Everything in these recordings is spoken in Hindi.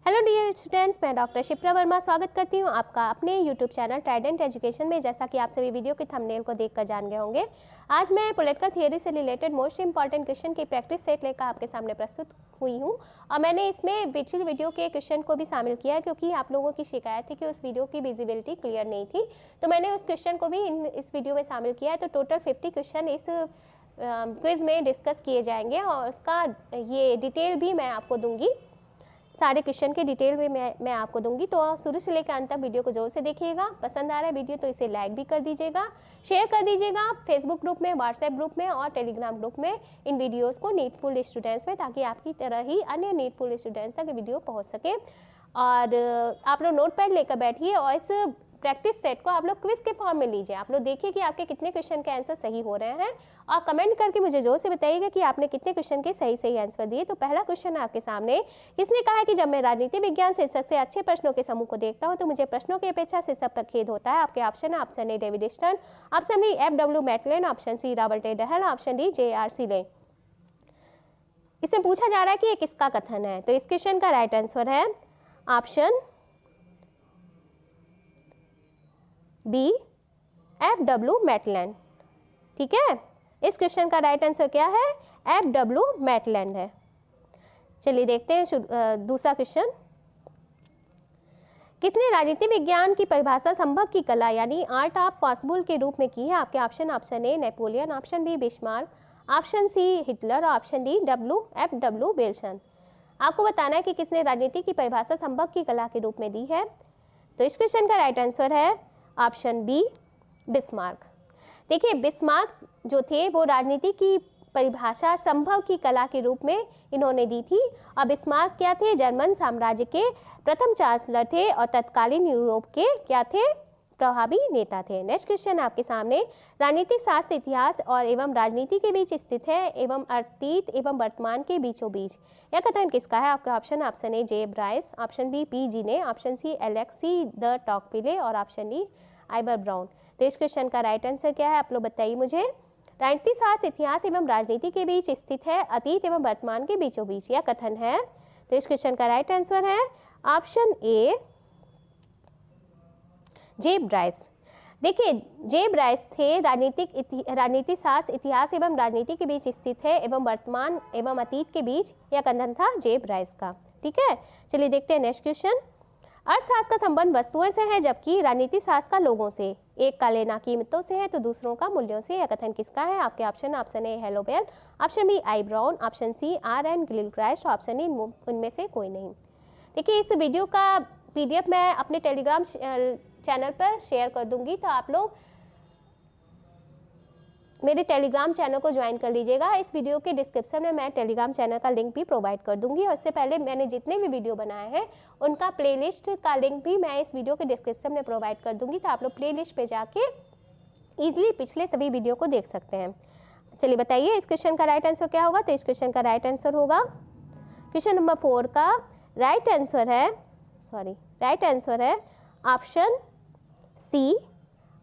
हेलो डियर स्टूडेंट्स, मैं डॉक्टर शिप्रा वर्मा स्वागत करती हूँ आपका अपने यूट्यूब चैनल ट्राइडेंट एजुकेशन में। जैसा कि आप सभी वीडियो के थंबनेल को देखकर जान गए होंगे, आज मैं पॉलिटिकल थियरी से रिलेटेड मोस्ट इंपॉर्टेंट क्वेश्चन की प्रैक्टिस सेट लेकर आपके सामने प्रस्तुत हुई हूँ। और मैंने इसमें पिछली वीडियो के क्वेश्चन को भी शामिल किया है, क्योंकि आप लोगों की शिकायत थी कि उस वीडियो की विजिबिलिटी क्लियर नहीं थी, तो मैंने उस क्वेश्चन को भी इस वीडियो में शामिल किया है। तो टोटल 50 क्वेश्चन इस क्विज में डिस्कस किए जाएंगे और उसका ये डिटेल भी मैं आपको दूंगी, सारे क्वेश्चन के डिटेल में मैं आपको दूंगी। तो शुरू से लेकर अंत तक वीडियो को जोर से देखिएगा। पसंद आ रहा है वीडियो तो इसे लाइक भी कर दीजिएगा, शेयर कर दीजिएगा फेसबुक ग्रुप में, व्हाट्सएप ग्रुप में और टेलीग्राम ग्रुप में इन वीडियोस को नीडफुल स्टूडेंट्स में, ताकि आपकी तरह ही अन्य नीडफुल स्टूडेंट्स तक वीडियो पहुँच सके। और आप लोग नोट पैड लेकर बैठिए और इस प्रैक्टिस सेट को आप लोग क्विज के फॉर्म में लीजिए। आप लोग देखिए कि आपके कितने क्वेश्चन के आंसर सही हो रहे हैं और कमेंट करके मुझे जोर से बताइएगा कि आपने कितने क्वेश्चन के सही आंसर दिए। तो पहला क्वेश्चन है आपके सामने, किसने कहा है कि जब मैं राजनीति विज्ञान शीर्षक से अच्छे प्रश्नों के समूह को देखता हूं तो मुझे प्रश्नों की अपेक्षा शीर्षक पर खेद होता है। आपके ऑप्शन है, option A David Stern, option B FW Maclean, option C Robert A Dahl, option D JR Seeley. इसमें पूछा जा रहा है कि ये किसका कथन है, तो इस क्वेश्चन का राइट आंसर है ऑप्शन बी FW मैटलैंड। ठीक है, इस क्वेश्चन का राइट आंसर क्या है? FW मैटलैंड है। चलिए देखते हैं दूसरा क्वेश्चन, किसने राजनीति विज्ञान की परिभाषा संभव की कला यानी आर्ट ऑफ पॉसिबल के रूप में की है? आपके option A Napoleon, option B Bismarck, option C Hitler, option D FW Wilson. आपको बताना है कि किसने राजनीति की परिभाषा संभव की कला के रूप में दी है। तो इस क्वेश्चन का राइट आंसर है ऑप्शन बी बिस्मार्क। देखिए, बिस्मार्क जो थे वो राजनीति की परिभाषा संभव की कला के रूप में इन्होंने दी थी। और बिस्मार्क क्या थे? जर्मन साम्राज्य के प्रथम चांसलर थे और तत्कालीन यूरोप के क्या थे? प्रभावी नेता थे। नेक्स्ट क्वेश्चन आपके सामने, राजनीतिक शास्त्र इतिहास और एवं राजनीति के बीच स्थित है एवं अतीत एवं वर्तमान के बीचों बीच यह कथन किसका है? आपका option A J Bryce, option B P जीने, option C Alexis de Tocqueville और ऑप्शन डी आइबर ब्राउन। तो इस क्वेश्चन का राइट आंसर क्या है? आप लोग बताइए मुझे। राजनीतिक शास्त्र इतिहास एवं राजनीति के बीच स्थित है, अतीत एवं वर्तमान के बीचों बीच यह कथन है। तो इस क्वेश्चन का राइट आंसर है ऑप्शन ए जे ब्राइस। देखिए, जे ब्राइस थे राजनीतिक शास्त्र इतिहास एवं राजनीति के बीच स्थित है एवं वर्तमान एवं अतीत के बीच यह कथन था जे ब्राइस का। ठीक है, चलिए देखते हैं नेक्स्ट क्वेश्चन। अर्थशास्त्र का संबंध वस्तुओं से है जबकि राजनीतिक शास्त्र का लोगों से, एक का लेना कीमतों से है तो दूसरों का मूल्यों से। यह कथन किसका है? आपके ऑप्शन ए हेलोबेल, option B I Brown, option C RN Gilchrist, option D उनमें से कोई नहीं। देखिए, इस वीडियो का PDF मैं अपने टेलीग्राम चैनल पर शेयर कर दूंगी, तो आप लोग मेरे टेलीग्राम चैनल को ज्वाइन कर लीजिएगा। इस वीडियो के डिस्क्रिप्शन में मैं टेलीग्राम चैनल का लिंक भी प्रोवाइड कर दूंगी और इससे पहले मैंने जितने भी वीडियो बनाए हैं उनका प्लेलिस्ट का लिंक भी मैं इस वीडियो के डिस्क्रिप्शन में प्रोवाइड कर दूंगी, तो आप लोग प्लेलिस्ट पे जाके ईजिली पिछले सभी वीडियो को देख सकते हैं। चलिए बताइए इस क्वेश्चन का राइट आंसर क्या होगा? तो इस क्वेश्चन का राइट आंसर होगा क्वेश्चन नंबर 4 का राइट आंसर है ऑप्शन सी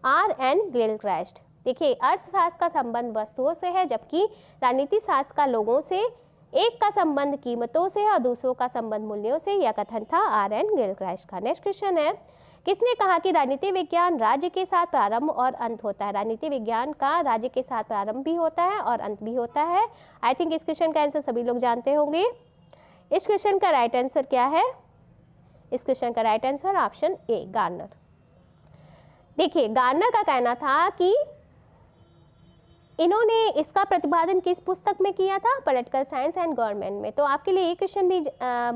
RN गिलक्राइस्ट। देखिए, अर्थशास्त्र का संबंध वस्तुओं से है जबकि राजनीतिक शास्त्र का लोगों से, एक का संबंध कीमतों से और दूसरों का संबंध मूल्यों से। यह कथन था RN गिलक्राइस्ट का। नेक्स्ट क्वेश्चन है, किसने कहा कि राजनीति विज्ञान राज्य के साथ प्रारंभ और अंत होता है? राजनीति विज्ञान का राज्य के साथ प्रारंभ भी होता है और अंत भी होता है। आई थिंक इस क्वेश्चन का आंसर सभी लोग जानते होंगे। इस क्वेश्चन का राइट आंसर क्या है? इस क्वेश्चन का right answer option A Garner. देखिए, गार्नर का कहना था कि इन्होंने इसका प्रतिपादन किस पुस्तक में किया था? पॉलिटिकल साइंस एंड गवर्नमेंट में। तो आपके लिए ये क्वेश्चन भी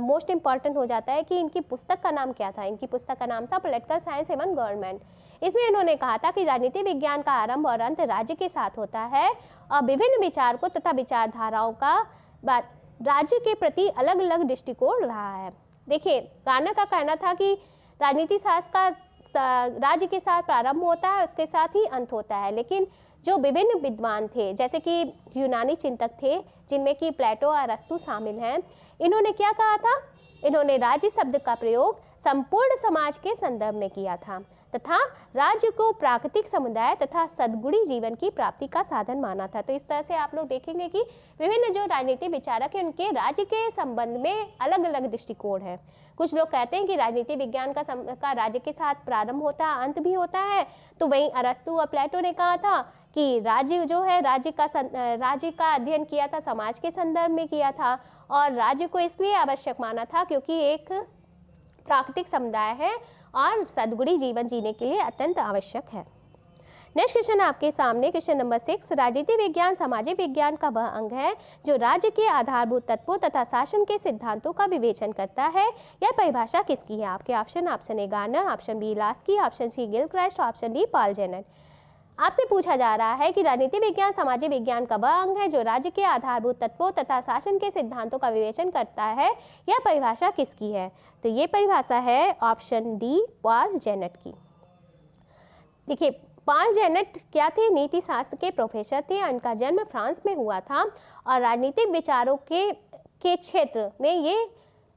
मोस्ट इंपॉर्टेंट हो जाता है कि इनकी पुस्तक का नाम क्या था। इनकी पुस्तक का नाम था पॉलिटिकल साइंस एवं गवर्नमेंट। इसमें इन्होंने कहा था कि राजनीति विज्ञान का आरंभ और अंत राज्य के साथ होता है और विभिन्न विचारकों तथा विचारधाराओं का राज्य के प्रति अलग अलग दृष्टिकोण रहा है। देखिए, गार्नर का कहना था कि राजनीति शास्त्र का राज्य के साथ प्रारंभ होता है, उसके साथ ही अंत होता है, लेकिन जो विभिन्न विद्वान थे जैसे कि यूनानी चिंतक थे जिनमें कि प्लेटो और अरस्तु शामिल हैं, इन्होंने क्या कहा था? इन्होंने राज्य शब्द का प्रयोग संपूर्ण समाज के संदर्भ में किया था तथा राज्य को प्राकृतिक समुदाय तथा सद्गुणी जीवन की प्राप्ति का साधन माना था। तो इस तरह से आप लोग देखेंगे कि विभिन्न जो राजनीतिक विचारक हैं उनके राज्य के संबंध में अलग अलग दृष्टिकोण है। कुछ लोग कहते हैं कि राजनीति विज्ञान का राज्य के साथ प्रारंभ होता है, अंत भी होता है। तो वहीं अरस्तु और प्लेटो ने कहा था कि राज्य जो है राज्य का अध्ययन किया था, समाज के संदर्भ में किया था और राज्य को इसलिए आवश्यक माना था क्योंकि एक प्राकृतिक समुदाय है और सद्गुणी जीवन जीने के लिए अत्यंत आवश्यक है। नेक्स्ट क्वेश्चन आपके सामने, क्वेश्चन नंबर 6। राजनीति विज्ञान सामाजिक विज्ञान का वह अंग है जो राज्य के आधारभूत तत्वों तथा शासन के सिद्धांतों का विवेचन करता है। यह परिभाषा किसकी है? आपके option A Garner, option B Laski, option C Gilchrist, option D Paul Jenner. आपसे पूछा जा रहा है कि राजनीति विज्ञान सामाजिक विज्ञान का वह अंग है जो राज्य के आधारभूत तत्वों तथा शासन के सिद्धांतों का विवेचन करता है। यह परिभाषा किसकी है? तो ये परिभाषा है ऑप्शन डी पॉल जेनेट की। देखिए, पॉल जेनेट क्या थे? नीति शास्त्र के प्रोफेसर थे। उनका जन्म फ्रांस में हुआ था और राजनीतिक विचारों के क्षेत्र में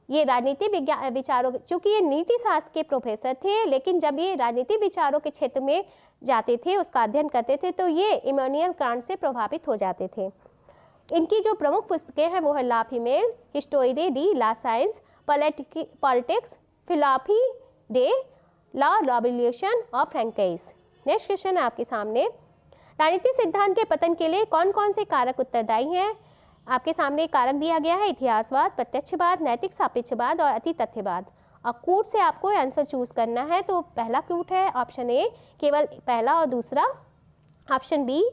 ये राजनीतिक विचारों, चूँकि ये नीति शास्त्र के प्रोफेसर थे, लेकिन जब ये राजनीतिक विचारों के क्षेत्र में जाते थे, उसका अध्ययन करते थे, तो ये इमैनुअल कांट से प्रभावित हो जाते थे। इनकी जो प्रमुख पुस्तकें हैं वो है ला फीमेल, हिस्टोरी डी ला साइंस, पॉलिटिक्स, फिलॉसफी डे ला रिवॉल्यूशन और फ्रैंकाइज। नेक्स्ट क्वेश्चन है आपके सामने, राजनीतिक सिद्धांत के पतन के लिए कौन कौन से कारक उत्तरदायी हैं? आपके सामने कारक दिया गया है इतिहासवाद, प्रत्यक्षवाद, नैतिक सापेक्षवाद और अति तथ्यवाद। और कूट से आपको आंसर चूज करना है। तो पहला कूट है ऑप्शन ए, केवल पहला और दूसरा, ऑप्शन बी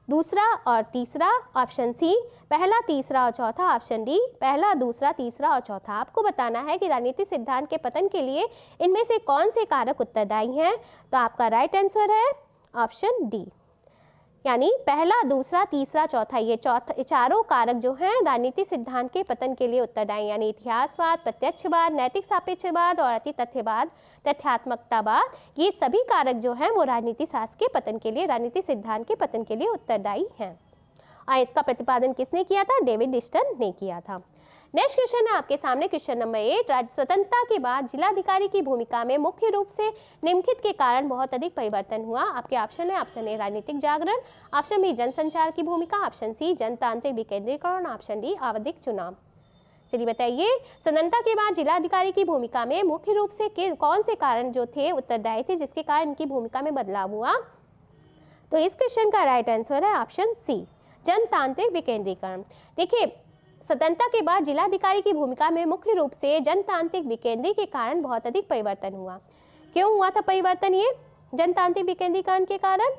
दूसरा और तीसरा, ऑप्शन सी पहला तीसरा और चौथा, ऑप्शन डी पहला दूसरा तीसरा और चौथा। आपको बताना है कि राजनीतिक सिद्धांत के पतन के लिए इनमें से कौन से कारक उत्तरदायी हैं। तो आपका राइट आंसर है ऑप्शन डी, यानी पहला दूसरा तीसरा चौथा, ये चारों कारक जो हैं राजनीतिक सिद्धांत के पतन के लिए उत्तरदायी, यानी इतिहासवाद, प्रत्यक्षवाद, नैतिक सापेक्षवाद और अति तथ्यवाद, तथ्यात्मकतावाद, ये सभी कारक जो हैं वो राजनीतिक शास्त्र के पतन के लिए, राजनीतिक सिद्धांत के पतन के लिए उत्तरदायी हैं। और इसका प्रतिपादन किसने किया था? डेविड डिस्टन ने किया था। नेक्स्ट क्वेश्चन है आपके सामने, क्वेश्चन नंबर 8। राज्य स्वतंत्रता के बाद जिलाधिकारी की भूमिका में मुख्य रूप से निम्नलिखित के कारण बहुत अधिक परिवर्तन हुआ। आपके ऑप्शन है ऑप्शन ए राजनीतिक जागरण, ऑप्शन बी जनसंचार की भूमिका, ऑप्शन सी जनतांत्रिक विकेंद्रीकरण, ऑप्शन डी आवधिक चुनाव। चलिए बताइए, स्वतंत्रता के बाद जिलाधिकारी की भूमिका में मुख्य रूप से कौन से कारण जो थे उत्तरदायी थे जिसके कारण इनकी भूमिका में बदलाव हुआ? तो इस क्वेश्चन का राइट आंसर है ऑप्शन सी जनतांत्रिक विकेंद्रीकरण। देखिए, स्वतंत्रता के बाद जिलाधिकारी की भूमिका में मुख्य रूप से जनतांत्रिक विकेंद्रीकरण के कारण बहुत अधिक परिवर्तन हुआ। क्यों हुआ था परिवर्तन ये जनतांत्रिक विकेंद्रीकरण के कारण?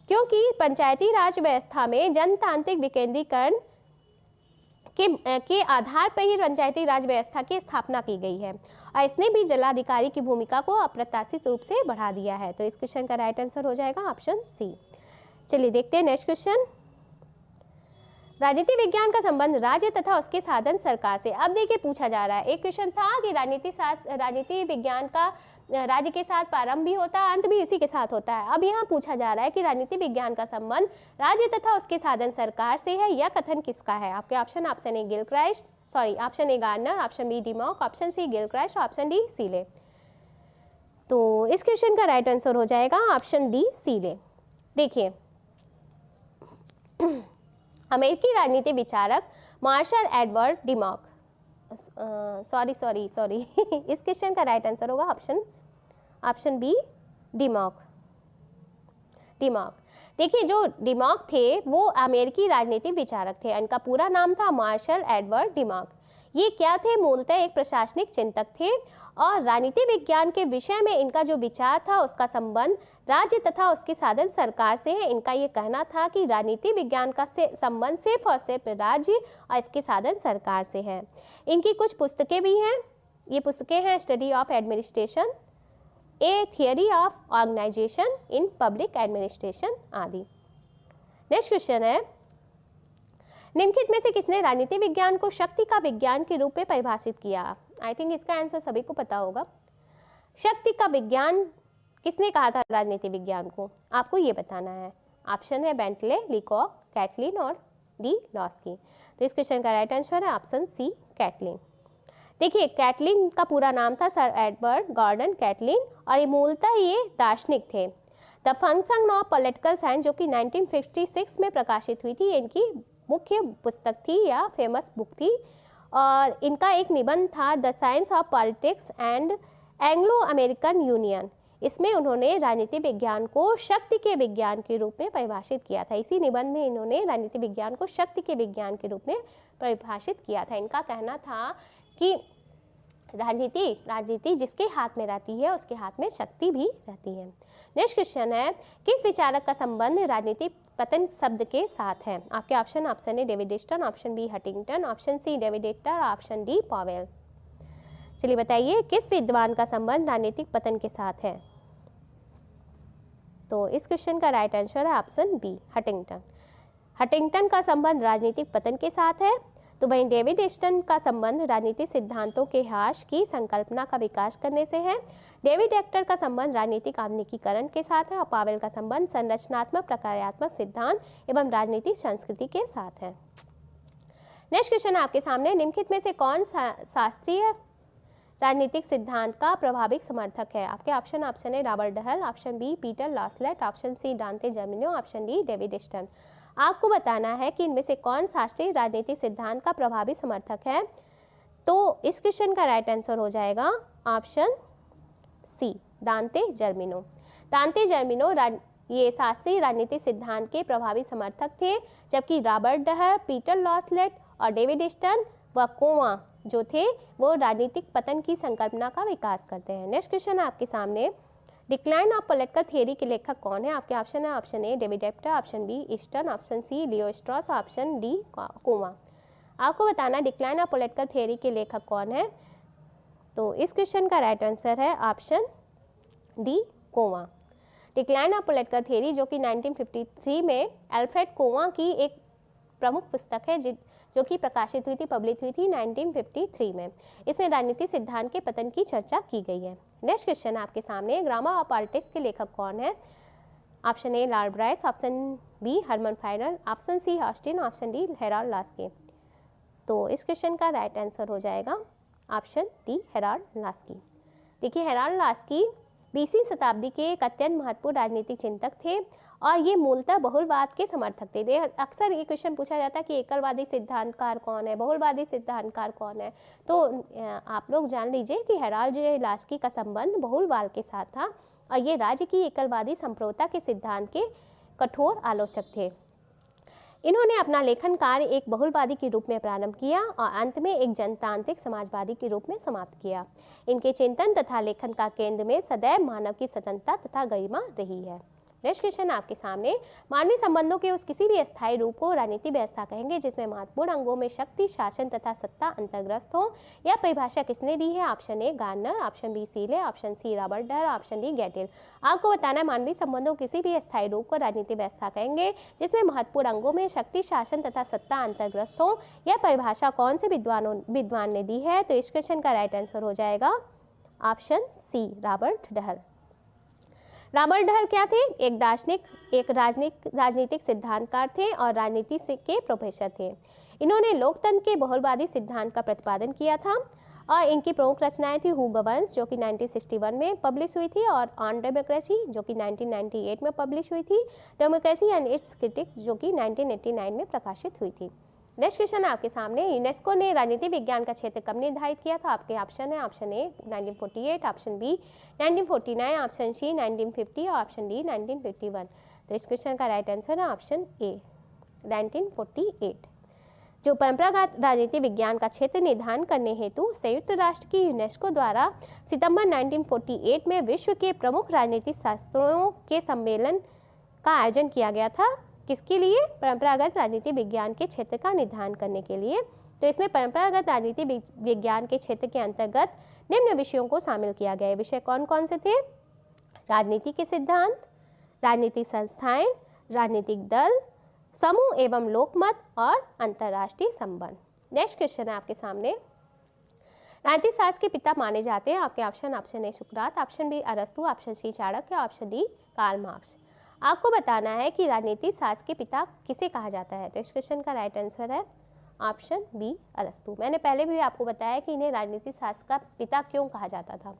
क्योंकि पंचायती राज व्यवस्था में जनतांत्रिक विकेंद्रीकरण के आधार पर ही पंचायती राज व्यवस्था की स्थापना की गई है और इसने भी जिलाधिकारी की भूमिका को अप्रत्याशित रूप से बढ़ा दिया है। तो इस क्वेश्चन का राइट आंसर हो जाएगा ऑप्शन सी। चलिए देखते हैं नेक्स्ट क्वेश्चन। राजनीति विज्ञान का संबंध राज्य तथा उसके साधन सरकार से। अब देखिए, पूछा जा रहा है, एक क्वेश्चन था कि राजनीति विज्ञान का राज्य के साथ प्रारंभ भी होता है, अंत भी इसी के साथ होता है। अब यहाँ पूछा जा रहा है कि राजनीति विज्ञान का संबंध राज्य तथा उसके साधन सरकार से है। यह कथन किसका है? आपके option A Gilchrist, option A Garner, option B Dimock, option C Gilchrist, option D Seeley. तो इस क्वेश्चन का राइट आंसर हो जाएगा ऑप्शन डी सीले। देखिए, अमेरिकी राजनीति विचारक मार्शल एडवर्ड डिमॉक, सॉरी इस क्वेश्चन का राइट आंसर होगा ऑप्शन बी डिमॉक। देखिए, जो डिमॉक थे वो अमेरिकी राजनीतिक विचारक थे। इनका पूरा नाम था मार्शल एडवर्ड डिमॉक। ये क्या थे? मूलतः एक प्रशासनिक चिंतक थे और राजनीति विज्ञान के विषय में इनका जो विचार था उसका संबंध राज्य तथा उसके साधन सरकार से है। इनका ये कहना था कि राजनीति विज्ञान का संबंध सिर्फ और सिर्फ राज्य और इसके साधन सरकार से है। इनकी कुछ पुस्तकें भी हैं। ये पुस्तकें हैं study of administration, a theory of organisation in public administration आदि। नेक्स्ट क्वेश्चन है, निम्नलिखित में से किसने राजनीति विज्ञान को शक्ति का विज्ञान के रूप में परिभाषित किया? आई थिंक इसका आंसर सभी को पता होगा। शक्ति का विज्ञान किसने कहा था राजनीति विज्ञान को? आपको ये बताना है। ऑप्शन है बेंटले, लीकॉक, कैटलिन और डी लॉस्की। तो इस क्वेश्चन का राइट आंसर है ऑप्शन सी कैटलिन। देखिए कैटलिन का पूरा नाम था सर एडवर्ड गॉर्डन कैटलिन और ये मूलतः ये दार्शनिक थे। The function of political science जो कि 1956 में प्रकाशित हुई थी, इनकी मुख्य पुस्तक थी या फेमस बुक थी और इनका एक निबंध था the science of politics and Anglo American union. इसमें उन्होंने राजनीति विज्ञान को शक्ति के विज्ञान के रूप में परिभाषित किया था। इसी निबंध में इन्होंने राजनीति विज्ञान को शक्ति के विज्ञान के रूप में परिभाषित किया था। इनका कहना था कि राजनीति जिसके हाथ में रहती है उसके हाथ में शक्ति भी रहती है। नेक्स्ट क्वेश्चन है, किस विचारक का संबंध राजनीति पतन शब्द के साथ है? आपके option A David Easton, option B Huntington, option C David Hector, option D Powell. चलिए बताइए किस विद्वान का संबंध राजनीतिक पतन के साथ है? तो इस क्वेश्चन का राइट आंसर है ऑप्शन बी हटिंगटन। हटिंगटन का संबंध राजनीतिक पतन के साथ है। तो वहीं डेविड ईस्टन का संबंध राजनीतिक सिद्धांतों के ह्रास की संकल्पना का विकास करने से है। डेविड हेक्टर का संबंध राजनीतिक आधुनिकीकरण के साथ है और पावेल का संबंध संरचनात्मक प्रक्रियात्मक सिद्धांत एवं राजनीतिक संस्कृति के साथ है। नेक्स्ट क्वेश्चन आपके सामने, निम्नलिखित में से कौन शास्त्रीय राजनीतिक सिद्धांत का प्रभाविक समर्थक है? आपके option A Robert Dahl, option B Peter Laslett, option C Dante Germino, option D David Easton. आपको बताना है कि इनमें से कौन शास्त्रीय राजनीतिक सिद्धांत का प्रभावी समर्थक है। तो इस क्वेश्चन का राइट आंसर हो जाएगा ऑप्शन सी दांते जर्मिनो। दांते जर्मिनो ये शास्त्रीय राजनीतिक सिद्धांत के प्रभावी समर्थक थे, जबकि रॉबर्ट डहल, पीटर लॉसलेट और डेविड ईस्टन व कोवा जो थे वो राजनीतिक पतन की संकल्पना का विकास करते हैं। नेक्स्ट क्वेश्चन है आपके सामने, डिक्लाइन ऑफ पॉलिटिकल थियरी के लेखक कौन है? आपके ऑप्शन है option A David Hector, option B Easton, option C Leo Strauss, option D Kova. आपको बताना डिक्लाइन ऑफ पॉलिटिकल थियरी के लेखक कौन है? तो इस क्वेश्चन का राइट आंसर है option D cava. Decline of political theory जो कि 1953 में अल्फ्रेड कोवा की एक प्रमुख पुस्तक है जो कि प्रकाशित हुई थी, पब्लिश हुई थी 1953 में। इसमें राजनीतिक सिद्धांत के पतन की चर्चा की गई है। नेक्स्ट क्वेश्चन आपके सामने, ग्रामर ऑफ पॉलिटिक्स के लेखक कौन है? Option A Lord Bryce, option B Herman Finer, option C Austin, option D Harold Laski. तो इस क्वेश्चन का राइट आंसर हो जाएगा ऑप्शन डी हेराल्ड लास्की। देखिए हेराल्ड लास्की 20वीं शताब्दी के एक अत्यंत महत्वपूर्ण राजनीतिक चिंतक थे और ये मूलतः बहुलवाद के समर्थक थे। अक्सर ये क्वेश्चन पूछा जाता है कि एकलवादी सिद्धांतकार कौन है, बहुलवादी सिद्धांतकार कौन है। तो आप लोग जान लीजिए कि हेराल्ड लास्की का संबंध बहुलवाद के साथ था और ये राज्य की एकलवादी संप्रभुता के सिद्धांत के कठोर आलोचक थे। इन्होंने अपना लेखन कार्य एक बहुलवादी के रूप में प्रारंभ किया और अंत में एक जनतांत्रिक समाजवादी के रूप में समाप्त किया। इनके चिंतन तथा लेखन का केंद्र में सदैव मानव की स्वतंत्रता तथा गरिमा रही है। नेक्स्ट क्वेश्चन आपके सामने, मानवीय संबंधों के उस किसी भी अस्थायी रूप को राजनीति व्यवस्था कहेंगे जिसमें महत्वपूर्ण अंगों में शक्ति, शासन तथा सत्ता अंतर्ग्रस्त हो। यह परिभाषा किसने दी है? Option A Garner, option B Seeley, option C Robert Dahl, option D Gettell. आपको बताना है मानवीय संबंधों किसी भी अस्थायी रूप को राजनीति व्यवस्था कहेंगे जिसमें महत्वपूर्ण अंगों में शक्ति, शासन तथा सत्ता अंतर्ग्रस्त हो। यह परिभाषा कौन से विद्वान ने दी है? तो इस क्वेश्चन का राइट आंसर हो जाएगा option C Robert Dahl. Robert Dahl क्या थे? एक दार्शनिक, एक राजनीतिक सिद्धांतकार थे और राजनीति के प्रोफेसर थे। इन्होंने लोकतंत्र के बहुलवादी सिद्धांत का प्रतिपादन किया था और इनकी प्रमुख रचनाएं थी हू गवर्न्स जो कि 1961 में पब्लिश हुई थी और ऑन डेमोक्रेसी जो कि 1998 में पब्लिश हुई थी, डेमोक्रेसी एंड इट्स क्रिटिक्स जो कि 1989 में प्रकाशित हुई थी। नेक्स्ट क्वेश्चन आपके सामने, यूनेस्को ने राजनीति विज्ञान का क्षेत्र कब निर्धारित किया था? आपके ऑप्शन है option A 1948, option B 1949, option C 1950 और ऑप्शन डी 1951। तो इस क्वेश्चन का राइट आंसर है ऑप्शन ए 1948। जो परंपरागत राजनीति विज्ञान का क्षेत्र निर्धारण करने हेतु संयुक्त राष्ट्र की यूनेस्को द्वारा सितंबर 1948 में विश्व के प्रमुख राजनीतिक शास्त्रों के सम्मेलन का आयोजन किया गया था। किसके लिए? परंपरागत राजनीति विज्ञान के क्षेत्र का निर्धारण करने के लिए। तो इसमें परंपरागत राजनीति विज्ञान के क्षेत्र के अंतर्गत निम्न विषयों को शामिल किया गया है। विषय कौन कौन से थे? राजनीति के सिद्धांत, राजनीतिक संस्थाएं, राजनीतिक दल, समूह एवं लोकमत और अंतर्राष्ट्रीय संबंध। नेक्स्ट क्वेश्चन है आपके सामने, राजनीतिक शास्त्र के पिता माने जाते हैं। आपके ऑप्शन ए सुकरात, ऑप्शन बी अरस्तु, option C Chanakya, option D Karl Marx. आपको बताना है कि राजनीतिक शास्त्र के पिता किसे कहा जाता है। तो इस क्वेश्चन का राइट आंसर है ऑप्शन बी अरस्तु। मैंने पहले भी आपको बताया कि इन्हें राजनीति शास्त्र का पिता क्यों कहा जाता था।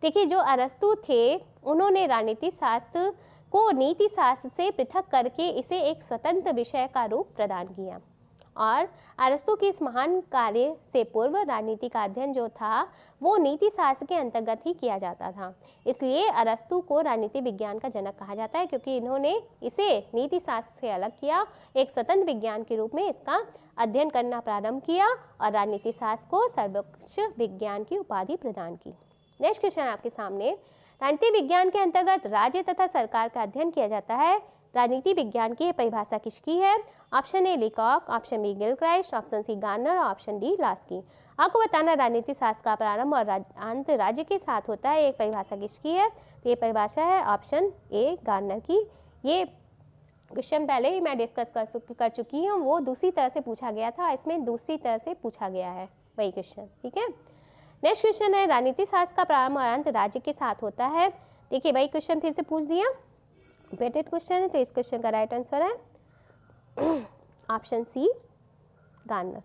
देखिए, जो अरस्तु थे उन्होंने राजनीति शास्त्र को नीति शास्त्र से पृथक करके इसे एक स्वतंत्र विषय का रूप प्रदान किया, और अरस्तु के इस महान कार्य से पूर्व राजनीति का अध्ययन जो था वो नीति शास्त्र के अंतर्गत ही किया जाता था। इसलिए अरस्तु को राजनीति विज्ञान का जनक कहा जाता है, क्योंकि इन्होंने इसे नीति शास्त्र से अलग किया, एक स्वतंत्र विज्ञान के रूप में इसका अध्ययन करना प्रारंभ किया और राजनीति शास्त्र को सर्वोच्च विज्ञान की उपाधि प्रदान की। नेक्स्ट क्वेश्चन आपके सामने, राजनीति विज्ञान के अंतर्गत राज्य तथा सरकार का अध्ययन किया जाता है। राजनीति विज्ञान की परिभाषा किसकी है? Option A Leacock, option B Gilchrist, option C Garner, option D Laski. आपको बताना राजनीति शास्त्र का प्रारंभ और अंत राज्य के साथ होता है, एक परिभाषा किसकी है? तो ये परिभाषा है ऑप्शन ए गार्नर की। ये क्वेश्चन पहले ही मैं डिस्कस कर चुकी हूँ, वो दूसरी तरह से पूछा गया था, इसमें दूसरी तरह से पूछा गया है वही क्वेश्चन, ठीक है। नेक्स्ट क्वेश्चन है, राजनीति शास्त्र का प्रारंभ और अंत राज्य के साथ होता है। देखिए वही क्वेश्चन फिर से पूछ दिया, रिपीटेड क्वेश्चन है, तो इस क्वेश्चन का राइट आंसर है option C Garner.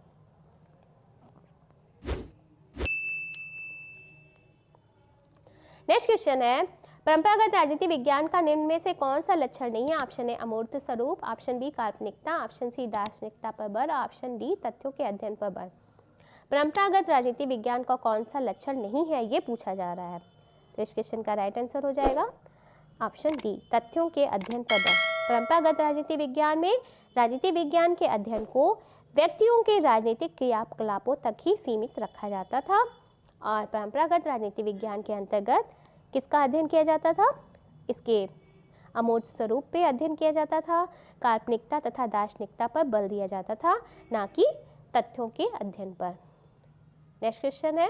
Next question है, परंपरागत राजनीति विज्ञान का निम्न में से कौन सा लक्षण नहीं है? ऑप्शन ए अमूर्त स्वरूप, ऑप्शन बी काल्पनिकता, ऑप्शन सी दार्शनिकता पर बल, ऑप्शन डी तथ्यों के अध्ययन पर बल। परंपरागत राजनीति विज्ञान का कौन सा लक्षण नहीं है ये पूछा जा रहा है, तो इस क्वेश्चन का राइट आंसर हो जाएगा ऑप्शन डी तथ्यों के अध्ययन पर बल। परंपरागत राजनीति विज्ञान में राजनीति विज्ञान के अध्ययन को व्यक्तियों के राजनीतिक क्रियाकलापों तक ही सीमित रखा जाता था, और परंपरागत राजनीति विज्ञान के अंतर्गत किसका अध्ययन किया जाता था? इसके अमूर्त स्वरूप पे अध्ययन किया जाता था, काल्पनिकता तथा दार्शनिकता पर बल दिया जाता था, ना कि तथ्यों के अध्ययन पर। नेक्स्ट क्वेश्चन है,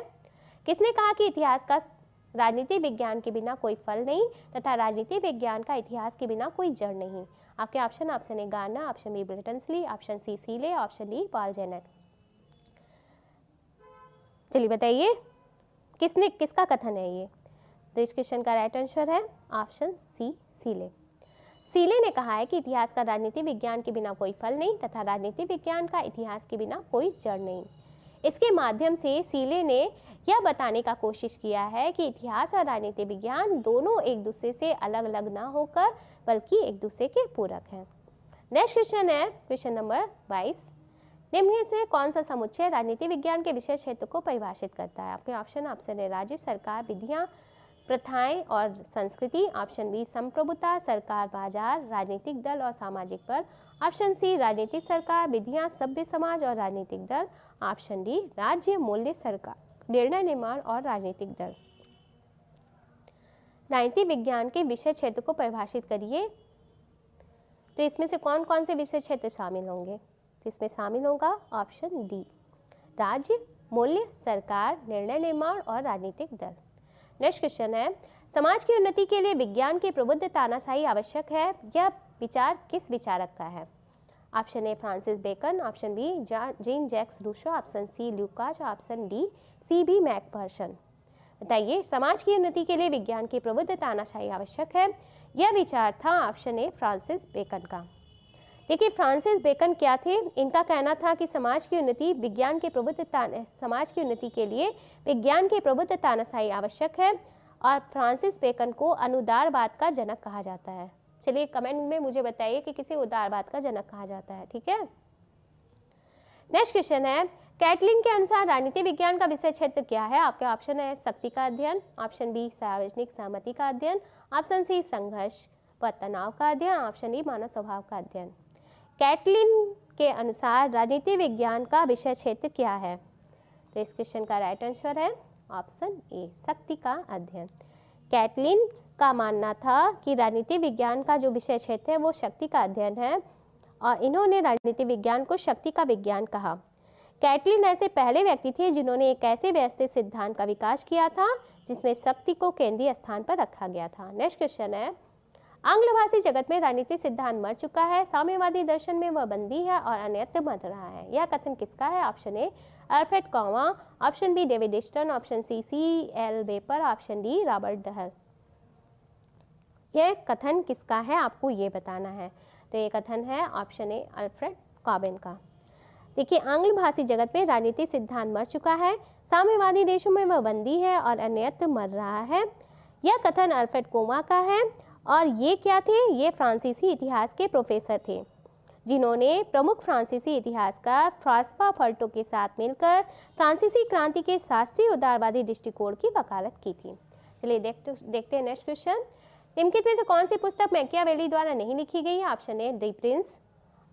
किसने कहा कि इतिहास का राजनीति विज्ञान के बिना कोई फल नहीं तथा राजनीति विज्ञान का इतिहास के बिना कोई जड़ नहीं? आपके option A Garner, option B Bluntschli, option C Seeley, option D Paul Janet. चलिए बताइए किसका कथन है ये? तो इस क्वेश्चन का राइट आंसर है ऑप्शन सी सीले। सीले ने कहा है कि इतिहास का राजनीति विज्ञान के बिना कोई फल नहीं तथा राजनीति विज्ञान का इतिहास के बिना कोई जड़ नहीं। इसके माध्यम से सीले ने यह बताने का कोशिश किया है कि इतिहास और राजनीति विज्ञान दोनों एक दूसरे से अलग अलग न होकर बल्कि एक दूसरे के पूरक हैं। नेक्स्ट क्वेश्चन है क्वेश्चन नंबर 22, निम्न से कौन सा समुच्चय राजनीति विज्ञान के विषय क्षेत्र को परिभाषित करता है? आपके ऑप्शन ए राज्य, सरकार, विधियाँ, प्रथाएं और संस्कृति, ऑप्शन बी संप्रभुता, सरकार, बाजार, राजनीतिक दल और सामाजिक वर्ग, ऑप्शन सी राजनीतिक सरकार, विधियाँ, सभ्य समाज और राजनीतिक दल, ऑप्शन डी राज्य, मूल्य, सरकार, निर्णय निर्माण और राजनीतिक दल। राजनीति विज्ञान के विषय क्षेत्र को परिभाषित करिए, तो इसमें से कौन कौन से विषय क्षेत्र शामिल होंगे? तो इसमें शामिल होगा ऑप्शन डी राज्य, मूल्य, सरकार, निर्णय निर्माण और राजनीतिक दल। नेक्स्ट क्वेश्चन है, समाज की उन्नति के लिए विज्ञान की प्रबुद्ध तानाशाही आवश्यक है, यह विचार किस विचारक का है? Option A Francis Bacon, option B Jean Jacques Rousseau, option C Lukacs, option D C B Macpherson. बताइए, समाज की उन्नति के लिए विज्ञान की प्रबुद्ध तानाशाही आवश्यक है, यह विचार था ऑप्शन ए फ्रांसिस बेकन का। देखिए फ्रांसिस बेकन क्या थे? इनका कहना था कि समाज की उन्नति के लिए विज्ञान की प्रबुद्ध तानाशाही आवश्यक है, और फ्रांसिस बेकन को अनुदारवाद का जनक कहा जाता है। चलिए कमेंट में मुझे बताइए कि किसे उदारवाद का जनक कहा जाता है, ठीक है। नेक्स्ट क्वेश्चन है, कैटलिन के अनुसार राजनीति विज्ञान का विषय क्षेत्र क्या है? आपके ऑप्शन है शक्ति का अध्ययन, ऑप्शन बी सार्वजनिक सहमति का अध्ययन, ऑप्शन सी संघर्ष व तनाव का अध्ययन, ऑप्शन डी मानव स्वभाव का अध्ययन। कैटलिन के अनुसार राजनीति विज्ञान का विषय क्षेत्र क्या है? तो इस क्वेश्चन का राइट आंसर है ऑप्शन ए शक्ति का अध्ययन। कैटलिन का मानना था कि राजनीति विज्ञान का जो विषय क्षेत्र है वो शक्ति का अध्ययन है, और इन्होंने राजनीति विज्ञान को शक्ति का विज्ञान कहा। कैटलिन ऐसे पहले व्यक्ति थे जिन्होंने एक ऐसे व्यवस्थित सिद्धांत का विकास किया था जिसमें शक्ति को केंद्रीय स्थान पर रखा गया था। नेक्स्ट क्वेश्चन है, आंग्लभाषी जगत में राजनीति सिद्धांत मर चुका है, साम्यवादी दर्शन में वह बंदी है और अन्यत्र बन रहा है, यह कथन किसका है? ऑप्शन ए अल्फ्रेड कॉमा, option B David Easton, option C L Weber, option D Robert Dahl. यह कथन किसका है आपको ये बताना है। तो ये कथन है ऑप्शन ए अल्फ्रेड कॉबिन का। देखिए, आंग्ल भाषी जगत में राजनीतिक सिद्धांत मर चुका है, साम्यवादी देशों में वह बंदी है और अन्यत्र मर रहा है। यह कथन अल्फ्रेड कोमा का है और ये क्या थे? ये फ्रांसीसी इतिहास के प्रोफेसर थे जिन्होंने प्रमुख फ्रांसीसी इतिहासकार फ्रांसवा फर्टो के साथ मिलकर फ्रांसीसी क्रांति के शास्त्रीय उदारवादी दृष्टिकोण की वकालत की थी। चलिए देखते हैं नेक्स्ट क्वेश्चन। निम्नलिखित में से कौन सी पुस्तक मैकियावेली द्वारा नहीं लिखी गई है? Option A the prince,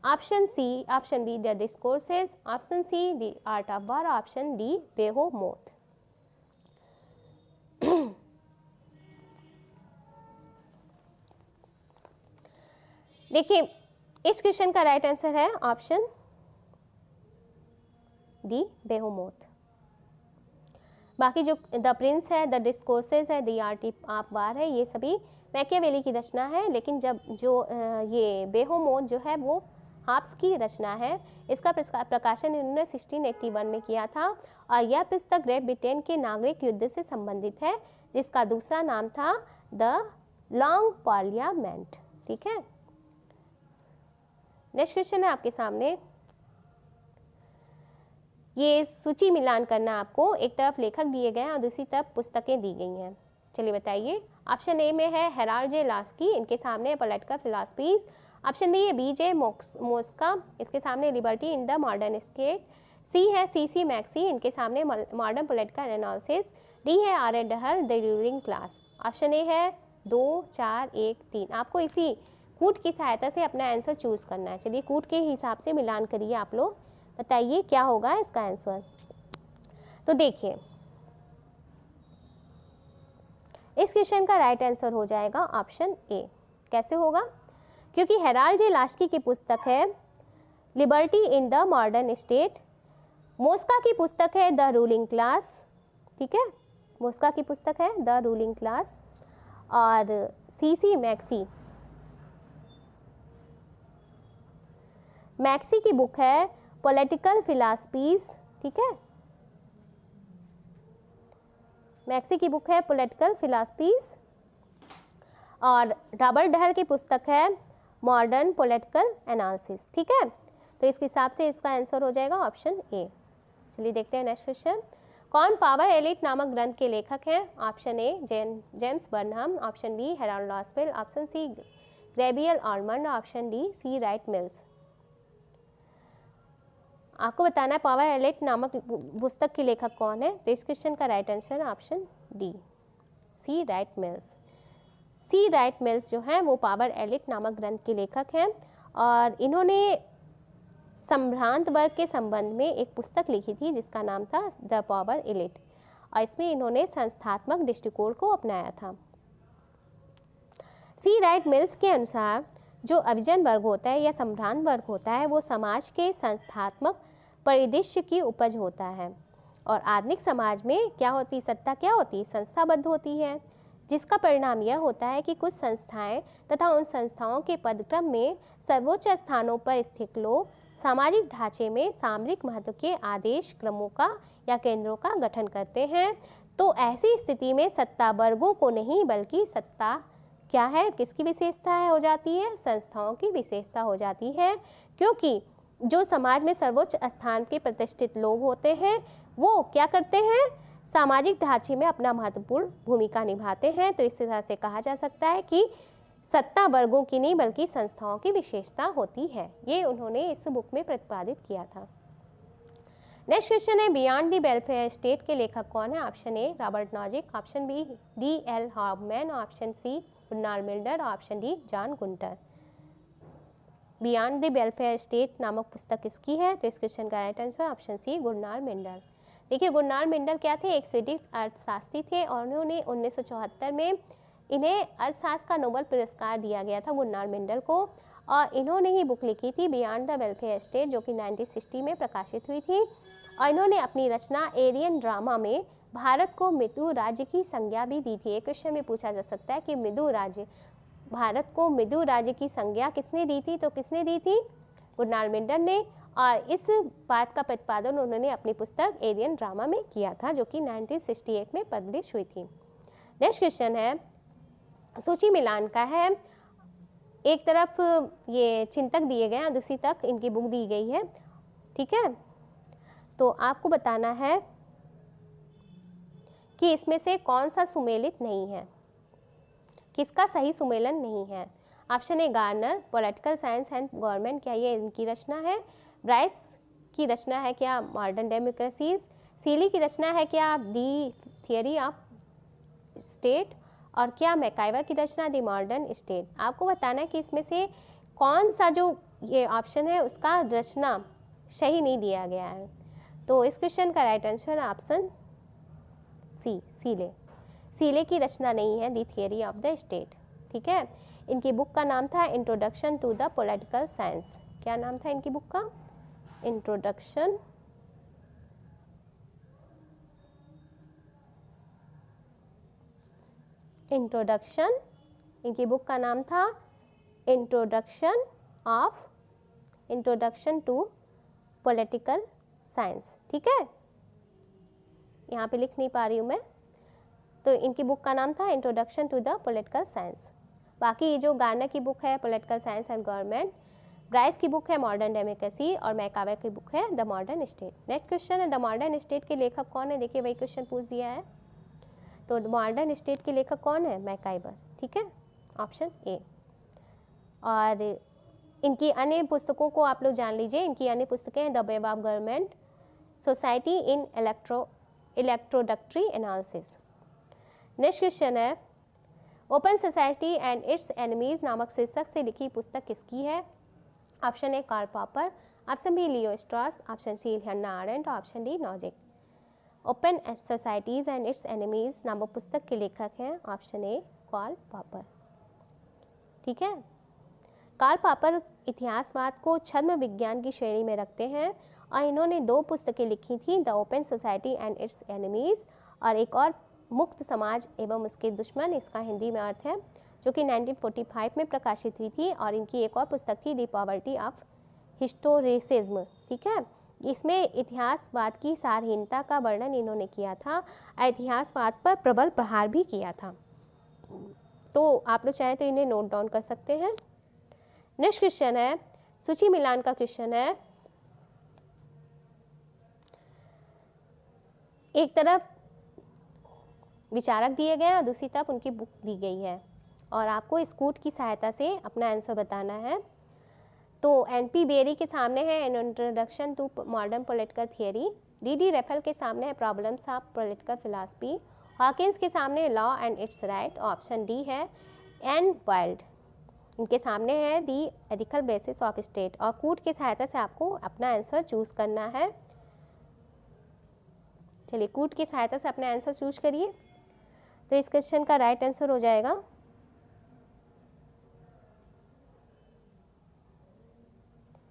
option B the discourses, option C the art of war, option D behemoth. देखिए, इस क्वेश्चन का राइट आंसर है ऑप्शन डी बेहोमोथ। बाकी जो द प्रिंस है, द डिस्कोर्सेस है, द आर्ट ऑफ वार है, ये सभी मैकियावेली की रचना है, लेकिन जब जो ये बेहोमोथ जो है वो हाब्स की रचना है। इसका प्रकाशन इन्होंने 1681 में किया था और यह पुस्तक ग्रेट ब्रिटेन के नागरिक युद्ध से संबंधित है, जिसका दूसरा नाम था द लॉन्ग पार्लियामेंट। ठीक है, नेक्स्ट क्वेश्चन है आपके सामने। ये सूची मिलान करना आपको, एक तरफ लेखक दिए गए हैं और दूसरी तरफ पुस्तकें दी गई हैं। चलिए बताइए। ऑप्शन ए में है हेराल्ड जे लास्की, इनके सामने पॉलिटिकल फिलॉसफीज। ऑप्शन बी है बीजे मोस्का, इसके सामने liberty in the modern state. C है सीसी मैक्सी, इनके सामने मॉडर्न पॉलिटिकल एनालिसिस। डी है R A Dahl, the ruling class. Option A है 2, 4, 1, 3। आपको इसी कूट की सहायता से अपना आंसर चूज करना है। चलिए कूट के हिसाब से मिलान करिए आप लोग, बताइए क्या होगा इसका आंसर। तो देखिए, इस क्वेश्चन का राइट आंसर हो जाएगा ऑप्शन ए। कैसे होगा? क्योंकि हेराल्ड जे लास्की की पुस्तक है liberty in the modern state, Mosca की पुस्तक है द रूलिंग क्लास। ठीक है, मोस्का की पुस्तक है द रूलिंग क्लास, और सीसी मैक्सी की बुक है पॉलिटिकल फिलॉसफीज। ठीक है, मैक्सी की बुक है पॉलिटिकल फिलॉसफीज, और रॉबर्ट डहर की पुस्तक है मॉडर्न पॉलिटिकल एनालिसिस। ठीक है, तो इसके हिसाब से इसका आंसर हो जाएगा ऑप्शन ए। चलिए देखते हैं नेक्स्ट क्वेश्चन। कौन पावर एलिट नामक ग्रंथ के लेखक हैं? Option A James Burnham, option B Harold Lasswell, option C Gabriel Almond, option D C Wright Mills. आपको बताना है पावर एलिट नामक पुस्तक के लेखक कौन है। तो इस क्वेश्चन का राइट आंसर है option D C Wright Mills. C Wright Mills जो हैं वो पावर एलिट नामक ग्रंथ के लेखक हैं और इन्होंने संभ्रांत वर्ग के संबंध में एक पुस्तक लिखी थी जिसका नाम था द पावर एलिट, और इसमें इन्होंने संस्थात्मक दृष्टिकोण को अपनाया था। सी राइट मिल्स के अनुसार जो अभिजन वर्ग होता है या संभ्रांत वर्ग होता है वो समाज के संस्थात्मक परिदृश्य की उपज होता है, और आधुनिक समाज में क्या होती, सत्ता क्या होती, संस्थाबद्ध होती है, जिसका परिणाम यह होता है कि कुछ संस्थाएं तथा उन संस्थाओं के पदक्रम में सर्वोच्च स्थानों पर स्थित लोग सामाजिक ढांचे में सामरिक महत्व के आदेश क्रमों का या केंद्रों का गठन करते हैं। तो ऐसी स्थिति में सत्ता वर्गों को नहीं बल्कि सत्ता क्या है, किसकी विशेषता हो जाती है, संस्थाओं की विशेषता हो जाती है, क्योंकि जो समाज में सर्वोच्च स्थान के प्रतिष्ठित लोग होते हैं वो क्या करते हैं, सामाजिक ढांचे में अपना महत्वपूर्ण भूमिका निभाते हैं। तो इस तरह से कहा जा सकता है कि सत्ता वर्गों की नहीं बल्कि संस्थाओं की विशेषता होती है। ये उन्होंने इस बुक में प्रतिपादित किया था। नेक्स्ट क्वेश्चन है बियॉन्ड द वेलफेयर स्टेट के लेखक कौन है? Option A Robert Nozick, option B D L Hobman, option C Gunnar Myrdal, option D John Gunther. Beyond the welfare state नामक पुस्तक किसकी है? तो इस क्वेश्चन का right answer option C Gunnar Myrdal. देखिए गुन्नार मिल्डर क्या थे, एक स्वीडिश अर्थशास्त्री थे और उन्होंने 1974 में इन्हें अर्थशास्त्र का नोबेल पुरस्कार दिया गया था गुन्नार मिल्डर को, और इन्होंने ही बुक लिखी थी बियॉन्ड द वेलफेयर स्टेट जो कि 1960 में प्रकाशित हुई थी, और इन्होंने अपनी रचना एरियन ड्रामा में भारत को मृदु राज्य की संज्ञा भी दी थी। एक क्वेश्चन में पूछा जा सकता है कि मृदु राज्य, भारत को मृदु राज्य की संज्ञा किसने दी थी? तो किसने दी थी? गुन्नार मिल्डर ने, और इस बात का प्रतिपादन उन्होंने अपनी पुस्तक एरियन ड्रामा में किया था जो कि 1968 में पब्लिश हुई थी। नेक्स्ट क्वेश्चन है सूची मिलान का है। एक तरफ ये चिंतक दिए गए हैं, दूसरी तरफ इनकी बुक दी गई है। ठीक है। तो आपको बताना है कि इसमें से कौन सा सुमेलित नहीं है, किसका सही सुमेलन नहीं है। Option A Garner, political science and government, क्या ये इनकी रचना है। ब्राइस की रचना है क्या मॉडर्न डेमोक्रेसीज। सीली की रचना है क्या दी थियरी ऑफ स्टेट, और क्या मैकाइवर की रचना दी मॉडर्न स्टेट। आपको बताना है कि इसमें से कौन सा जो ये ऑप्शन है उसका रचना सही नहीं दिया गया है। तो इस क्वेश्चन का राइट आंसर है ऑप्शन सी, सीले। सीले की रचना नहीं है the theory of the state, ठीक है। इनकी बुक का नाम था introduction to the political science. क्या नाम था इनकी बुक का? इंट्रोडक्शन इनकी बुक का नाम था इंट्रोडक्शन टू पॉलिटिकल साइंस, ठीक है। यहाँ पे लिख नहीं पा रही हूँ मैं, तो इनकी बुक का नाम था introduction to the political science. बाकी जो गार्नर की बुक है political science and government, Bryce की बुक है मॉडर्न डेमोक्रेसी, और मैकावे की बुक है the modern state. Next question है द मॉडर्न स्टेट के लेखक कौन है। देखिए वही क्वेश्चन पूछ दिया है। तो द मॉडर्न स्टेट के लेखक कौन है? मैकाइवर, ठीक है, ऑप्शन ए। और इनकी अन्य पुस्तकों को आप लोग जान लीजिए। इनकी अन्य पुस्तकें हैं the web of government, society in introductory analysis. Next question है open society and its enemies नामक शीर्षक से लिखी पुस्तक किसकी है। Option A Karl Popper, option B Leo Strauss, option C Hannah Arendt, option D Nozick. Open societies and its enemies नामक पुस्तक के लेखक हैं ऑप्शन ए कार्ल पॉपर, ठीक है। कार्ल पॉपर इतिहासवाद को छद्म विज्ञान की श्रेणी में रखते हैं और इन्होंने 2 पुस्तकें लिखी थी, the open society and its enemies, और एक और मुक्त समाज एवं उसके दुश्मन, इसका हिंदी में अर्थ है, जो कि 1945 में प्रकाशित हुई थी। और इनकी एक और पुस्तक थी द पॉवर्टी ऑफ हिस्टोरिसिज्म, ठीक है। इसमें इतिहासवाद की सारहीनता का वर्णन इन्होंने किया था और इतिहासवाद पर प्रबल प्रहार भी किया था। तो आप लोग चाहें तो इन्हें नोट डाउन कर सकते हैं। नेक्स्ट क्वेश्चन है सूची मिलान का क्वेश्चन है। एक तरफ विचारक दिए गए हैं और दूसरी तरफ उनकी बुक दी गई है और आपको इस कूट की सहायता से अपना आंसर बताना है। तो एन.पी. बेरी के सामने है an introduction to modern political theory, D D. Raphael के सामने है problems of political philosophy, Hawkins के सामने law and its right, option D है एंड वाइल्ड, इनके सामने है the ethical basis of state. और कूट की सहायता से आपको अपना आंसर चूज करना है। चलिए कूट की सहायता से अपना आंसर चूज करिए। तो इस क्वेश्चन का राइट आंसर हो जाएगा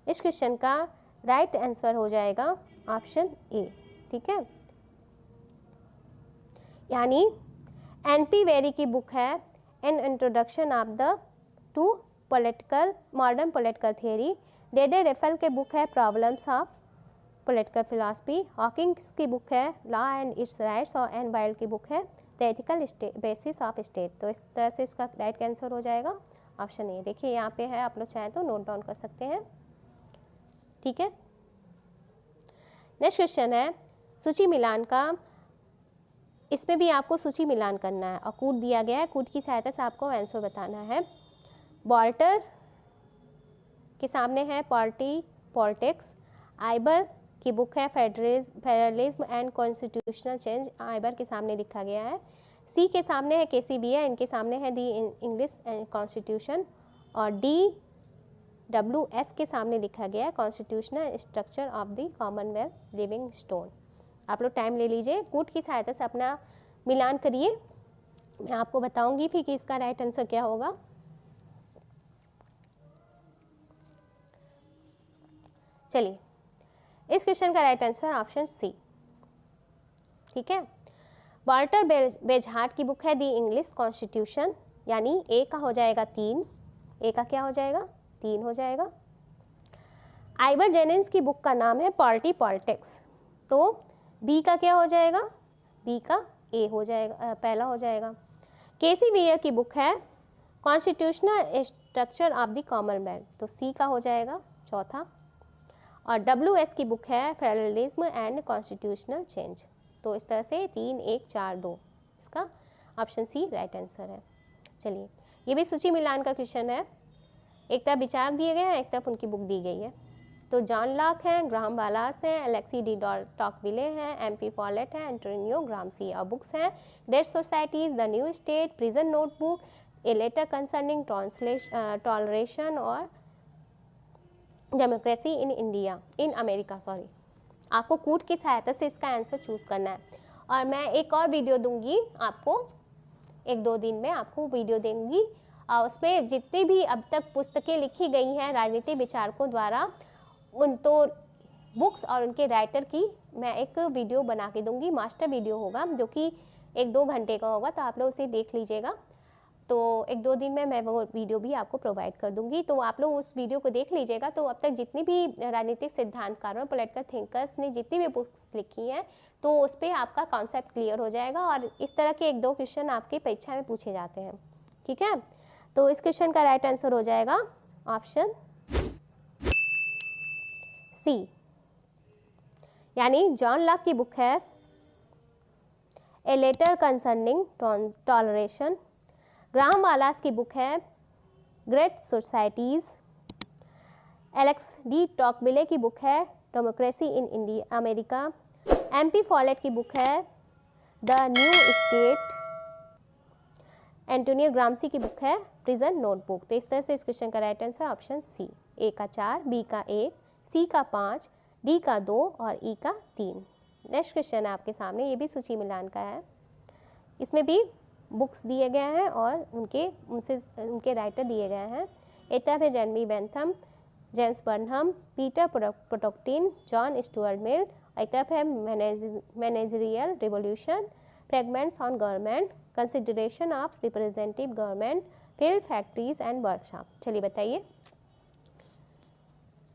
इस क्वेश्चन का राइट आंसर हो जाएगा ऑप्शन ए, ठीक है। यानी एन.पी. बेरी की बुक है an introduction of the two political modern political theory, D D. Raphael के बुक है problems of political philosophy, Hawkins की बुक है लॉ एंड इट्स राइट्स, और एन वाइल्ड की बुक है the ethical basis of state. तो इस तरह से इसका राइट आंसर हो जाएगा ऑप्शन ए। देखिए यहाँ पे है, आप लोग चाहें तो नोट डाउन कर सकते हैं, ठीक है। नेक्स्ट क्वेश्चन है सूची मिलान का। इसमें भी आपको सूची मिलान करना है और कूट दिया गया है, कूट की सहायता से आपको आंसर बताना है। वॉल्टर के सामने है पॉलिटिक्स, आइबर की बुक है फेडरलिज्म एंड कॉन्स्टिट्यूशनल चेंज, आइबर के सामने लिखा गया है। सी के सामने है केसीबिया, इनके सामने है दी इंग्लिश कॉन्स्टिट्यूशन, और DWS के सामने लिखा गया है constitutional structure of the Commonwealth living stone. आप लोग टाइम ले लीजिए, कूट की सहायता से अपना मिलान करिए। मैं आपको बताऊंगी फिर कि इसका राइट आंसर क्या होगा। चलिए इस क्वेश्चन का राइट आंसर ऑप्शन सी, ठीक है। वॉल्टर बेजहार्ट की बुक है दी इंग्लिश कॉन्स्टिट्यूशन, यानी ए का हो जाएगा 3, ए का क्या हो जाएगा 3 हो जाएगा। आइबर जेनिन्स की बुक का नाम है पॉलिटिक्स, तो बी का क्या हो जाएगा, बी का ए हो जाएगा, पहला हो जाएगा। केसीबिया की बुक है constitutional structure of the Commonwealth, तो सी का हो जाएगा चौथा। और WS की बुक है फेडरलिज्म एंड कॉन्स्टिट्यूशनल चेंज। तो इस तरह से 3, 1, 4, 2 इसका ऑप्शन सी राइट आंसर है। चलिए, ये भी सूची मिलान का क्वेश्चन है। एक तरफ विचारक दिए गए हैं, एक तरफ उनकी बुक दी गई है। तो जॉन लॉक हैं, ग्राहम वालास हैं, एलेक्सी डी टॉकविले हैं, MP फॉलेट हैं, एंटोनियो ग्राम्सी। और बुक्स हैं death societies, the new state, prison notebook, a letter concerning toleration और democracy in India, in America. Sorry, आपको कूट की सहायता से इसका आंसर चूज़ करना है। और मैं एक और वीडियो दूंगी आपको, 1-2 दिन में आपको वीडियो देंगी और उसमें जितनी भी अब तक पुस्तकें लिखी गई हैं राजनीतिक विचारकों द्वारा, उन तो बुक्स और उनके राइटर की मैं एक वीडियो बना के दूंगी। मास्टर वीडियो होगा जो कि 1-2 घंटे का होगा, तो आप लोग उसे देख लीजिएगा। तो 1-2 दिन में मैं वो वीडियो भी आपको प्रोवाइड कर दूंगी, तो आप लोग उस वीडियो को देख लीजिएगा। तो अब तक जितनी भी राजनीतिक सिद्धांतकारों, पॉलिटिकल थिंकर्स ने जितनी भी बुक्स लिखी हैं, तो उस पर आपका कॉन्सेप्ट क्लियर हो जाएगा। और इस तरह के 1-2 क्वेश्चन आपके परीक्षा में पूछे जाते हैं, ठीक है। तो इस क्वेश्चन का राइट आंसर हो जाएगा ऑप्शन सी, यानी जॉन लॉक की बुक है a letter concerning toleration, Graham Wallas की बुक है great societies, Alex de Tocqueville की बुक है democracy in India America, MP Follett की बुक है the new state, Antonio Gramsci की बुक है प्रिजन नोटबुक। तो इस तरह से इस क्वेश्चन का right answer option C. A का 4, B का 1, C का 5, D का 2 और E का 3। नेक्स्ट क्वेश्चन है आपके सामने, ये भी सूची मिलान का है। इसमें भी बुक्स दिए गए हैं और उनके राइटर दिए गए हैं। एक तरफ है Jeremy Bentham, James Burnham, Peter Kropotkin, John Stuart Mill. एक तरफ है managerial revolution, fragments on government, consideration of representative government, field factories and workshop. चलिए बताइए,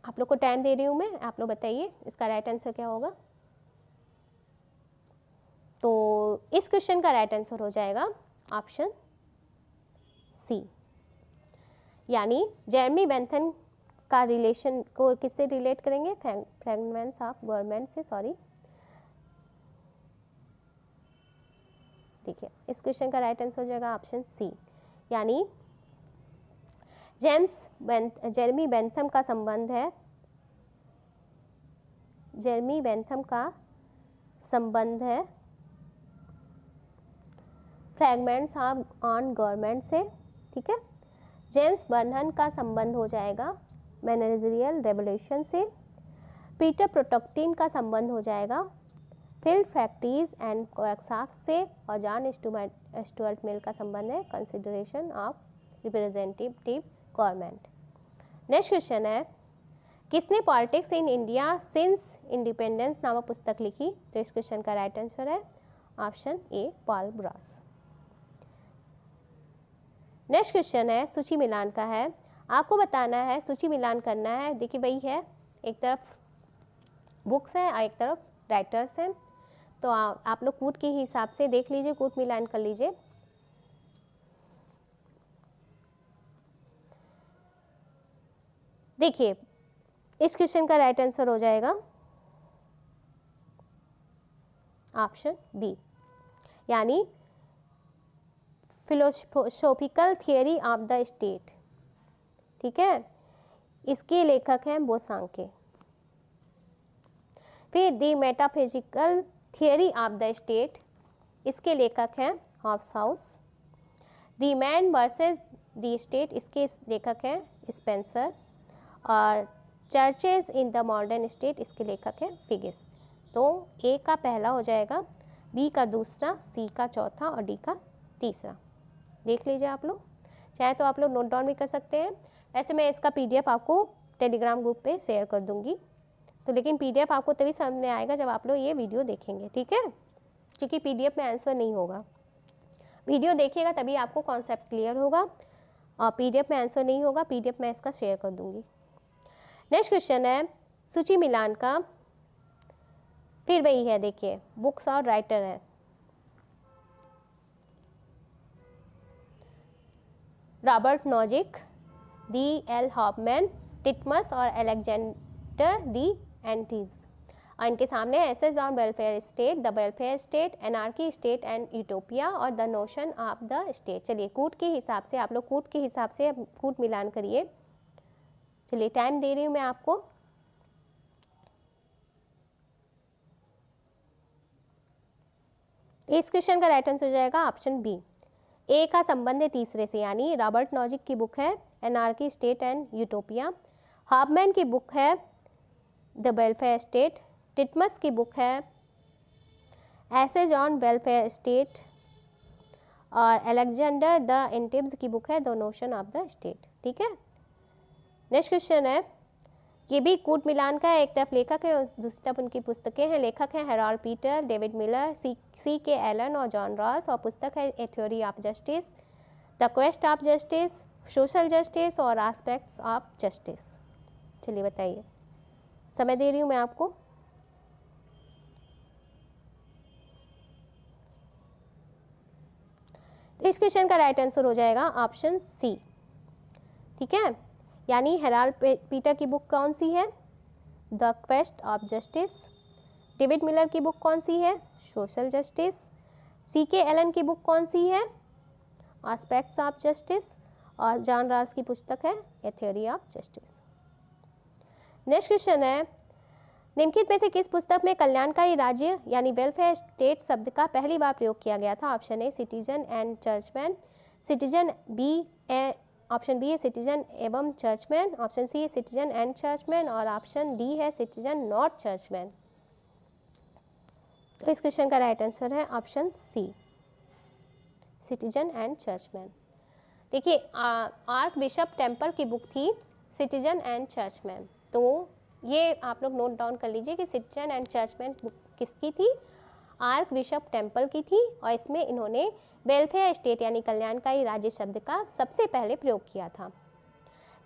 आप लोग को टाइम दे रही हूँ मैं, आप लोग बताइए इसका राइट आंसर क्या होगा। तो इस क्वेश्चन का राइट आंसर हो जाएगा ऑप्शन सी, यानी जेरेमी बेंथम का रिलेशन को किससे रिलेट करेंगे, फ्रेगमेंट्स ऑफ गवर्नमेंट से। सॉरी, देखिए इस क्वेश्चन का राइट आंसर हो जाएगा ऑप्शन सी, यानी जेरेमी बेंथम का संबंध है, जेरेमी बेंथम का संबंध है फ्रैगमेंट्स ऑन गवर्नमेंट से, ठीक है। जेम्स बर्नहम का संबंध हो जाएगा मैनेजरियल रेवोल्यूशन से, पीटर प्रोटोक्टिन का संबंध हो जाएगा फील्ड फैक्ट्रीज एंड वर्कशॉप से, और जॉन स्टुअर्ट मिल का संबंध है consideration of representative government. Next question है, किसने politics in India since independence नामक पुस्तक लिखी। तो इस क्वेश्चन का राइट आंसर है ऑप्शन ए, पॉल ब्रॉस। नेक्स्ट क्वेश्चन है सूची मिलान का है, आपको बताना है, सूची मिलान करना है। देखिए वही है, एक तरफ बुक्स हैं और एक तरफ राइटर्स हैं। तो आप लोग कूट के हिसाब से देख लीजिए, कूट मिलान कर लीजिए। देखिए इस क्वेश्चन का राइट आंसर हो जाएगा ऑप्शन बी, यानी philosophical theory of the state, ठीक है। इसके लेखक हैं बोसांके। फिर the metaphysical theory of the state, इसके लेखक हैं Hobbes. The man versus the state, इसके लेखक हैं स्पेंसर। और churches in the modern state, इसके लेखक हैं फिगिस। तो ए का पहला हो जाएगा, बी का दूसरा, सी का चौथा और डी का तीसरा। देख लीजिए आप लोग, चाहे तो आप लोग नोट डाउन भी कर सकते हैं। वैसे मैं इसका PDF आपको टेलीग्राम ग्रुप पे शेयर कर दूंगी, तो लेकिन PDF आपको तभी समझ में आएगा जब आप लोग ये वीडियो देखेंगे, ठीक है, क्योंकि PDF में आंसर नहीं होगा। वीडियो देखिएगा तभी आपको कॉन्सेप्ट क्लियर होगा, और PDF में आंसर नहीं होगा। PDF मैं इसका शेयर कर दूंगी। नेक्स्ट क्वेश्चन है सूची मिलान का, फिर वही है, देखिए बुक्स और राइटर है। Robert Nozick, D.L. हॉफमैन, टिटमस और अलेक्जेंडर दी एंटीज। और इनके सामने essays on welfare state, the welfare state, anarchy state and utopia और the notion of the state. चलिए कूट के हिसाब से आप लोग कूट के हिसाब से कूट मिलान करिए। चलिए टाइम दे रही हूँ मैं आपको। इस क्वेश्चन का राइट आंसर हो जाएगा ऑप्शन बी। ए का संबंध है तीसरे से, यानी रॉबर्ट नॉजिक की बुक है एनार्की स्टेट एंड यूटोपिया, हाबमैन की बुक है द वेलफेयर स्टेट, टिटमस की बुक है एसेज ऑन वेलफेयर स्टेट और अलेक्जेंडर द एंटिब्स की बुक है the notion of the state. ठीक है, नेक्स्ट क्वेश्चन है, ये भी कूट मिलान का है, एक तरफ लेखक है और दूसरी तरफ उनकी पुस्तकें हैं। लेखक हैं हेराल्ड पीटर, डेविड मिलर, सी के एलन और जॉन रॉस, और पुस्तक है ए theory of justice, the quest of justice, social justice और एस्पेक्ट्स ऑफ जस्टिस। चलिए बताइए, समय दे रही हूँ मैं आपको। तो इस क्वेश्चन का राइट आंसर हो जाएगा ऑप्शन सी। ठीक है, यानी हेराल्ड पीटर की बुक कौन सी है? The quest of justice. David Miller की बुक कौन सी है? Social justice. सी के एलन की बुक कौन सी है? Aspects of justice. और जॉन रॉस की पुस्तक है ए theory of justice. Next question है, निम्नलिखित में से किस पुस्तक में कल्याणकारी राज्य यानी वेलफेयर स्टेट शब्द का पहली बार प्रयोग किया गया था? Option A citizen and churchman, citizen B option B है सिटीजन एवं चर्चमैन, ऑप्शन सी है सिटीजन एंड चर्चमैन और ऑप्शन डी है सिटीजन नॉट चर्चमैन। तो इस क्वेश्चन का राइट आंसर है option C, citizen and churchman. देखिए आर्क बिशप टेम्पल की बुक थी सिटीजन एंड चर्चमैन, तो ये आप लोग नोट डाउन कर लीजिए कि सिटीजन एंड चर्चमैन बुक किसकी थी? आर्क बिशप टेम्पल की थी, और इसमें इन्होंने वेलफेयर स्टेट यानी कल्याणकारी राज्य शब्द का सबसे पहले प्रयोग किया था।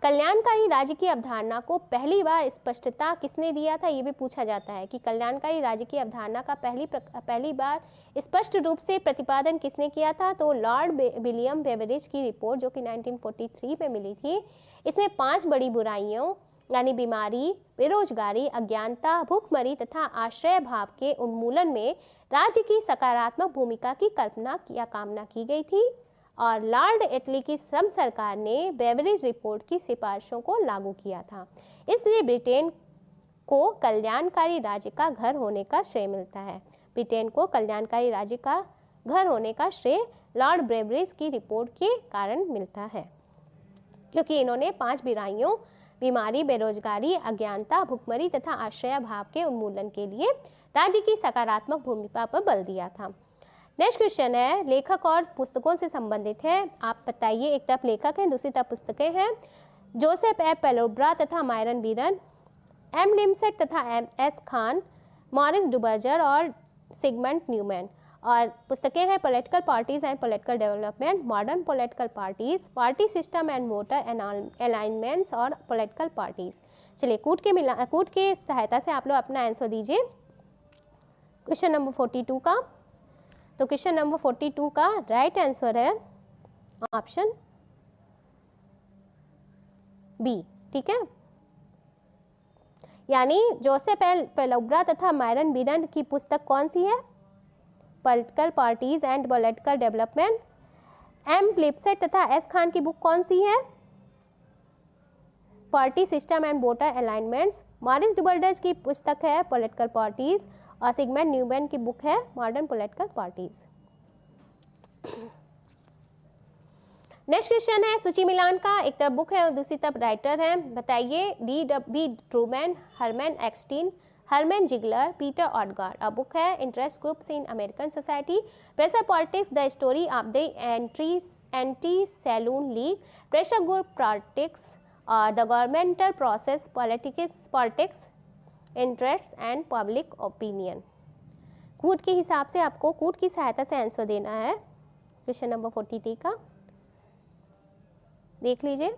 कल्याणकारी राज्य की अवधारणा को पहली बार स्पष्टता किसने दिया था, ये भी पूछा जाता है कि कल्याणकारी राज्य की अवधारणा का पहली बार स्पष्ट रूप से प्रतिपादन किसने किया था? तो लॉर्ड विलियम बेवरेज की रिपोर्ट जो कि 1943 में मिली थी। इसमें 5 बड़ी बुराइयों यानी बीमारी, बेरोजगारी, अज्ञानता, भूखमरी तथा आश्रय भाव के उन्मूलन में राज्य की सकारात्मक भूमिका की कल्पना या कामना की गई थी, और लॉर्ड एटली की श्रम सरकार ने बेवरेज रिपोर्ट की सिफारिशों को लागू किया था। इसलिए ब्रिटेन को कल्याणकारी राज्य का घर होने का श्रेय मिलता है। ब्रिटेन को कल्याणकारी राज्य का घर होने का श्रेय लॉर्ड बेवरेज की रिपोर्ट के कारण मिलता है, क्योंकि इन्होंने 5 बुराइयों बीमारी, बेरोजगारी, अज्ञानता, भूखमरी तथा आश्रय भाव के उन्मूलन के लिए राज्य की सकारात्मक भूमिका पर बल दिया था। नेक्स्ट क्वेश्चन है, लेखक और पुस्तकों से संबंधित है। आप बताइए, एक तरफ लेखक हैं, दूसरी तरफ पुस्तकें हैं। जोसेफ ए पेलोब्रा तथा मायरन बीरन, एम लिमसेट तथा एम एस खान, मॉरिस डुबर्जर और सिगमंड न्यूमैन। और पुस्तकें हैं political parties and political development, modern political parties, party system and voter alignments और पॉलिटिकल पार्टीज। चलिए कूट के सहायता से आप लोग अपना आंसर दीजिए क्वेश्चन नंबर 42 का। तो क्वेश्चन नंबर 42 का राइट आंसर है ऑप्शन बी। ठीक है, यानी जोसेफ पेलोब्रा तथा मायरन बीरन की पुस्तक कौन सी है? Political parties and political development. M Lipset तथा एस खान की बुक कौन सी है? Party system and voter alignments. Maurice Duverger की पुस्तक है पॉलिटिकल पार्टीज, और सिगमंड न्यूमैन की बुक है modern political parties. Next question है सूची मिलान का, एक तरफ बुक है और दूसरी तरफ राइटर है। बताइए, D Truman, Herman Eckstein, Herman Zeigler, Peter Odegard. अब बुक है interest groups in American society, pressure politics, the story of the anti saloon league, pressure group politics और the governmental process, politics interest and public opinion. कूट के हिसाब से आपको कूट की सहायता से आंसर देना है क्वेश्चन नंबर 43 का। देख लीजिए,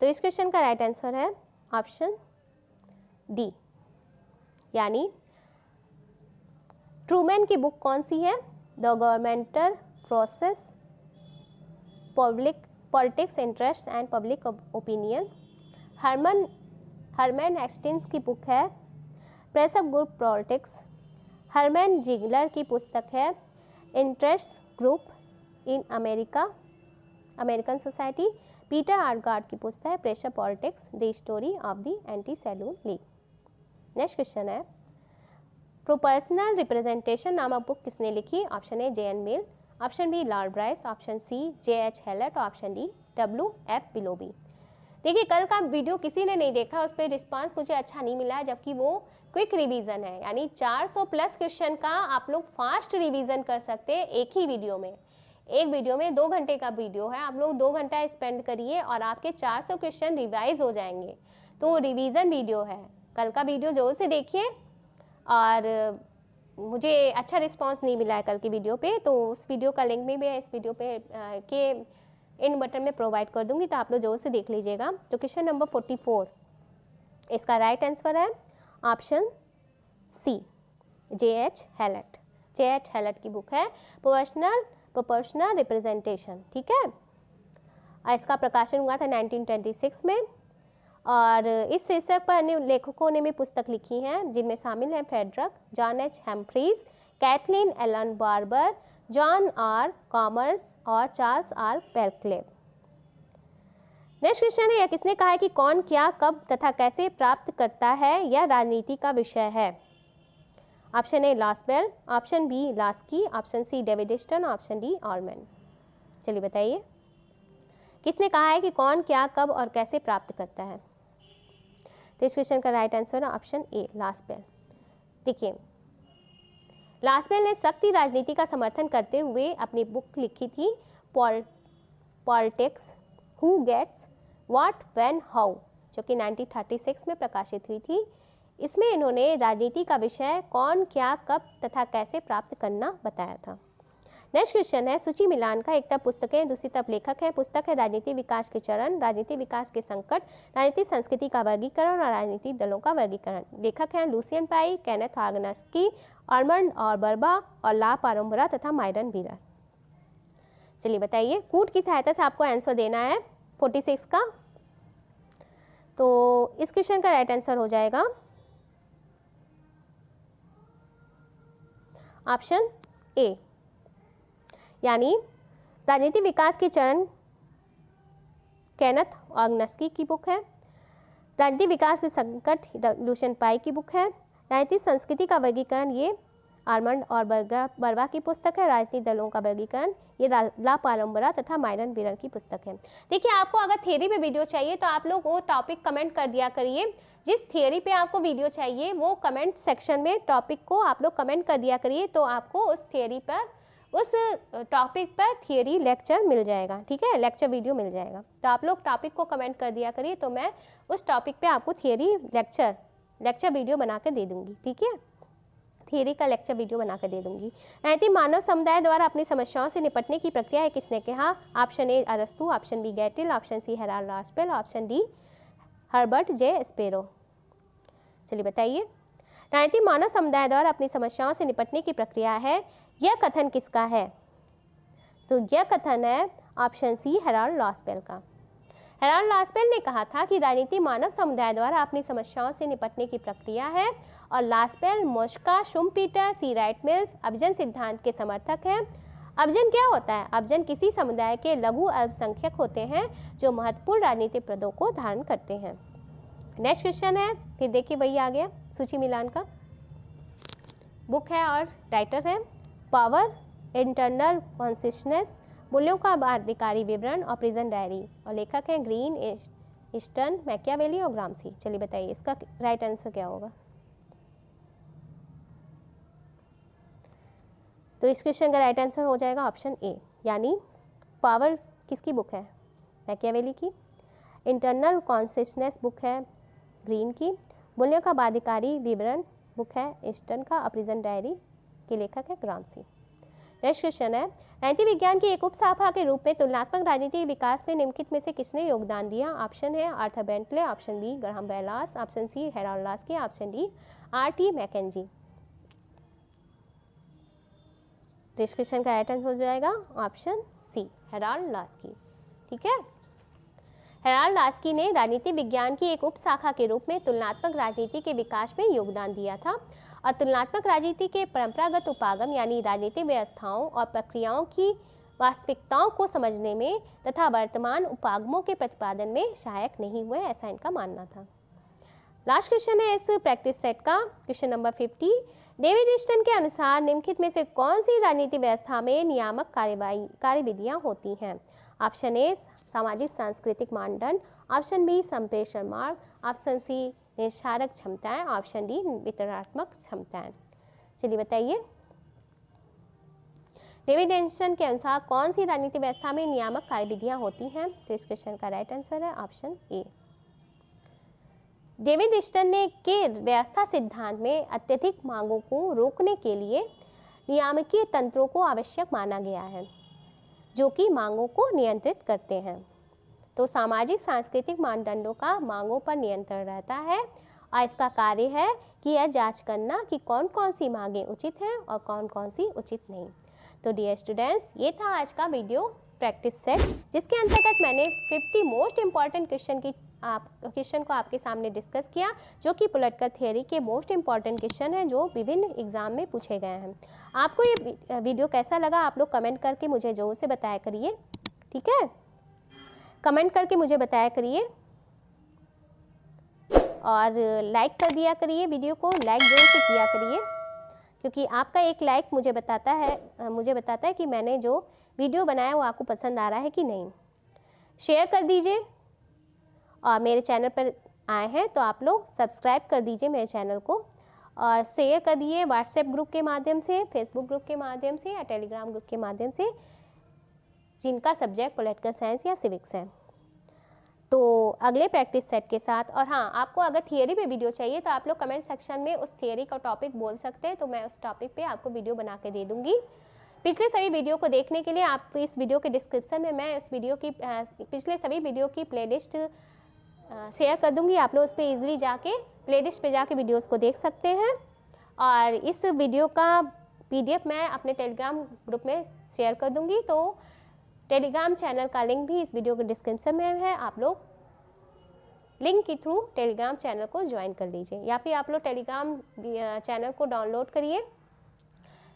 तो इस क्वेश्चन का राइट आंसर है ऑप्शन डी, यानी ट्रूमैन की बुक कौन सी है? The governmental process, politics interest and public opinion. Herman Eckstein's की बुक है press of good politics. Herman Zeigler की पुस्तक है interest group in American society. Peter Odegard की पुस्तक है pressure politics the story of the anti saloon league. Next question है प्रोपोर्शनल रिप्रेजेंटेशन नामक बुक किसने लिखी? Option A J N. Mill, option B Lord Bryce, option C J.H. Hallett, option D W.F. Willoughby. देखिए कल का वीडियो किसी ने नहीं देखा, उस पर रिस्पांस मुझे अच्छा नहीं मिला, जबकि वो क्विक रिवीजन है, यानी 400 प्लस क्वेश्चन का आप लोग फास्ट रिवीजन कर सकते हैं एक ही वीडियो में। एक वीडियो में 2 घंटे का वीडियो है, आप लोग 2 घंटा स्पेंड करिए और आपके 400 क्वेश्चन रिवाइज हो जाएंगे। तो रिवीजन वीडियो है, कल का वीडियो जोर से देखिए। और मुझे अच्छा रिस्पांस नहीं मिला है कल की वीडियो पे, तो उस वीडियो का लिंक भी मैं इस वीडियो पे के इन बटन में प्रोवाइड कर दूंगी, तो आप लोग जोर से देख लीजिएगा। तो क्वेश्चन नंबर 44 इसका राइट आंसर है option C J.H. Hallett. J.H. Hallett की बुक है प्रोपोर्शनल रिप्रेजेंटेशन, ठीक है। इसका प्रकाशन हुआ था 1926 में, और इस शीर्षक पर अन्य लेखकों ने भी पुस्तक लिखी हैं, जिनमें शामिल हैं Frederick, John H Humphreys, Kathleen Allen Barber, John R Commons और Charles R Belkley. Next question है यह किसने कहा है कि कौन क्या कब तथा कैसे प्राप्त करता है यह राजनीति का विषय है? Option A Lasswell, option B Laski, option C David Easton, option D Allman. चलिए बताइए किसने कहा है कि कौन क्या कब और कैसे प्राप्त करता है? तो इस क्वेश्चन का राइट आंसर है ऑप्शन ए लॉसबेल। देखिए लॉसबेल ने शक्ति राजनीति का समर्थन करते हुए अपनी बुक लिखी थी politics who gets what when how, जो कि 1936 में प्रकाशित हुई थी। इसमें इन्होंने राजनीति का विषय कौन क्या कब तथा कैसे प्राप्त करना बताया था। नेक्स्ट क्वेश्चन है सूची मिलान का, एक तरफ पुस्तकें दूसरी तरफ लेखक है। पुस्तक है राजनीति विकास के चरण, राजनीति विकास के संकट, राजनीति संस्कृति का वर्गीकरण और राजनीतिक दलों का वर्गीकरण। लेखक हैं लुसियन पाई, केनेथ आग्नेस्की, आर्मंड और बर्बा और ला पारोम्बरा तथा माइरन बीरर। चलिए बताइए कूट की सहायता से आपको आंसर देना है 46 का। तो इस क्वेश्चन का राइट आंसर हो जाएगा ऑप्शन ए, यानी राजनीति विकास के चरण केनेथ आग्नेस्की की बुक है, राजनीति विकास के संकट लुसियन पाई की बुक है, राजनीतिक संस्कृति का वर्गीकरण ये आर्मंड और बर्बा की पुस्तक है, राजनीतिक दलों का वर्गीकरण ये ला पारोम्बरा तथा माइरन बीरर की पुस्तक है। देखिए आपको अगर थियरी पे वीडियो चाहिए तो आप लोग वो टॉपिक कमेंट कर दिया करिए, जिस थियरी पे आपको वीडियो चाहिए वो कमेंट सेक्शन में टॉपिक को आप लोग कमेंट कर दिया करिए, तो आपको उस थियरी पर उस टॉपिक पर थियरी लेक्चर मिल जाएगा, ठीक है, लेक्चर वीडियो मिल जाएगा। तो आप लोग टॉपिक को कमेंट कर दिया करिए, तो मैं उस टॉपिक पे आपको थियरी लेक्चर वीडियो बना कर दे दूँगी, ठीक है, थियरी का लेक्चर वीडियो बना कर दे दूँगी। राजनीति मानव समुदाय द्वारा अपनी समस्याओं से निपटने की प्रक्रिया है किसने कहा? ऑप्शन ए अरस्तु, option B Gettell, option C Harold Lasswell, option D Herbert J Spiro. चलिए बताइए राजनीति मानव समुदाय द्वारा अपनी समस्याओं से निपटने की प्रक्रिया है, यह कथन किसका है? तो यह कथन है ऑप्शन सी हेराल्ड लॉसबेल का। हेराल्ड लॉसबेल ने कहा था कि राजनीति मानव समुदाय द्वारा अपनी समस्याओं से निपटने की प्रक्रिया है, और लॉसबेल मोस्का शुम्पीटर सी राइट मिल्स अभिजन सिद्धांत के समर्थक हैं। अभिजन क्या होता है? अभिजन किसी समुदाय के लघु अल्पसंख्यक होते हैं जो महत्वपूर्ण राजनीतिक पदों को धारण करते हैं। नेक्स्ट क्वेश्चन है, फिर देखिए वही आ गया सूची मिलान का, बुक है और राइटर है पावर, इंटरनल कॉन्शियसनेस, मूल्यों का बाध्यकारी विवरण और प्रिजन डायरी, और लेखक हैं ग्रीन, ईस्टर्न, मैकियावेली और ग्रामसी। चलिए बताइए इसका राइट आंसर क्या होगा? तो इस क्वेश्चन का राइट आंसर हो जाएगा ऑप्शन ए, यानी पावर किसकी बुक है? मैकियावेली की। इंटरनल कॉन्शियसनेस बुक है ग्रीन की। मूल्यों का बाध्यकारी विवरण बुक है ईस्टर्न का। प्रिजन डायरी के लेखक है ग्रामसी। नेक्स्ट क्वेश्चन है राजनीति विज्ञान की एक उपशाखा के रूप में तुलनात्मक राजनीतिक विकास में निम्नलिखित में से किसने योगदान दिया? ऑप्शन है Arthur Bentley, option B Graham Wallas, option C Harold Laski, option D R.T. Mackenzie. तो इस क्वेश्चन का राइट आंसर हो जाएगा ऑप्शन सी हेराल्ड लॉसकी, ठीक है। हेराल्ड लास्की ने राजनीति विज्ञान की एक उपशाखा के रूप में तुलनात्मक राजनीति के विकास में योगदान दिया था और तुलनात्मक राजनीति के परंपरागत उपागम यानी राजनीतिक व्यवस्थाओं और प्रक्रियाओं की वास्तविकताओं को समझने में तथा वर्तमान उपागमों के प्रतिपादन में सहायक नहीं हुए, ऐसा इनका मानना था। लास्ट क्वेश्चन है इस प्रैक्टिस सेट का, क्वेश्चन नंबर 50। डेविड ईस्टन के अनुसार निम्नलिखित में से कौन सी राजनीति व्यवस्था में नियामक कार्यविधियाँ होती हैं? ऑप्शन ए सामाजिक सांस्कृतिक मानदंड, ऑप्शन बी संप्रेषण मार्ग, ऑप्शन सी निस्सारक क्षमताएं, ऑप्शन डी वितरणात्मक क्षमताएं। चलिए बताइए, डेविड ईस्टन के अनुसार कौन सी राजनीति व्यवस्था में नियामक कार्यविधियाँ होती हैं? तो इस क्वेश्चन का राइट आंसर है ऑप्शन ए। डेविड ईस्टन ने के व्यवस्था सिद्धांत में अत्यधिक मांगों को रोकने के लिए नियामकीय तंत्रों को आवश्यक माना गया है जो कि मांगों को नियंत्रित करते हैं। तो सामाजिक सांस्कृतिक मानदंडों का मांगों पर नियंत्रण रहता है और इसका कार्य है कि यह जांच करना कि कौन कौन सी मांगें उचित हैं और कौन कौन सी उचित नहीं। तो डियर स्टूडेंट्स, ये था आज का वीडियो प्रैक्टिस सेट, जिसके अंतर्गत मैंने 50 मोस्ट इम्पॉर्टेंट क्वेश्चन को आपके सामने डिस्कस किया, जो कि पॉलिटिकल थियरी के मोस्ट इम्पॉर्टेंट क्वेश्चन हैं जो विभिन्न एग्जाम में पूछे गए हैं। आपको ये वीडियो कैसा लगा आप लोग कमेंट करके मुझे ज़रूर से बताया करिए, ठीक है? कमेंट करके मुझे बताया करिए और लाइक कर दिया करिए, वीडियो को लाइक जरूर से किया करिए, क्योंकि आपका एक लाइक मुझे बताता है कि मैंने जो वीडियो बनाया वो आपको पसंद आ रहा है कि नहीं। शेयर कर दीजिए और मेरे चैनल पर आए हैं तो आप लोग सब्सक्राइब कर दीजिए मेरे चैनल को और शेयर कर दिए व्हाट्सएप ग्रुप के माध्यम से, फेसबुक ग्रुप के माध्यम से या टेलीग्राम ग्रुप के माध्यम से, जिनका सब्जेक्ट पॉलिटिकल साइंस या सिविक्स है। तो अगले प्रैक्टिस सेट के साथ, और हाँ, आपको अगर थियरी पे वीडियो चाहिए तो आप लोग कमेंट सेक्शन में उस थियरी का टॉपिक बोल सकते हैं, तो मैं उस टॉपिक पे आपको वीडियो बना के दे दूँगी। पिछले सभी वीडियो को देखने के लिए आप इस वीडियो के डिस्क्रिप्शन में मैं इस वीडियो की पिछले सभी वीडियो की प्लेलिस्ट शेयर कर दूंगी। आप लोग उस पर ईजिली जाके प्लेलिस्ट पे जाके वीडियोस को देख सकते हैं और इस वीडियो का PDF मैं अपने टेलीग्राम ग्रुप में शेयर कर दूंगी। तो टेलीग्राम चैनल का लिंक भी इस वीडियो के डिस्क्रिप्शन में है, आप लोग लिंक के थ्रू टेलीग्राम चैनल को ज्वाइन कर लीजिए, या फिर आप लोग टेलीग्राम चैनल को डाउनलोड करिए,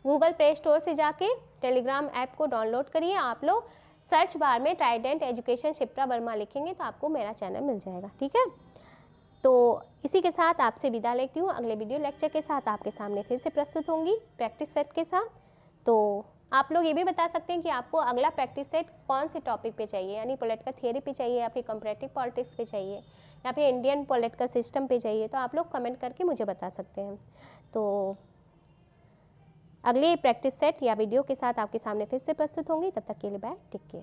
गूगल प्ले स्टोर से जाके टेलीग्राम ऐप को डाउनलोड करिए। आप लोग सर्च बार में ट्राइडेंट एजुकेशन शिप्रा वर्मा लिखेंगे तो आपको मेरा चैनल मिल जाएगा, ठीक है? तो इसी के साथ आपसे विदा लेती हूँ। अगले वीडियो लेक्चर के साथ आपके सामने फिर से प्रस्तुत होंगी प्रैक्टिस सेट के साथ। तो आप लोग ये भी बता सकते हैं कि आपको अगला प्रैक्टिस सेट कौन से टॉपिक पे चाहिए, यानी पॉलिटिकल थियरी पे चाहिए या फिर कंपैरेटिव पॉलिटिक्स पे चाहिए या फिर इंडियन पॉलिटिकल सिस्टम पे चाहिए, तो आप लोग कमेंट करके मुझे बता सकते हैं। तो अगले प्रैक्टिस सेट या वीडियो के साथ आपके सामने फिर से प्रस्तुत होंगी। तब तक के लिए बाय, टेक केयर।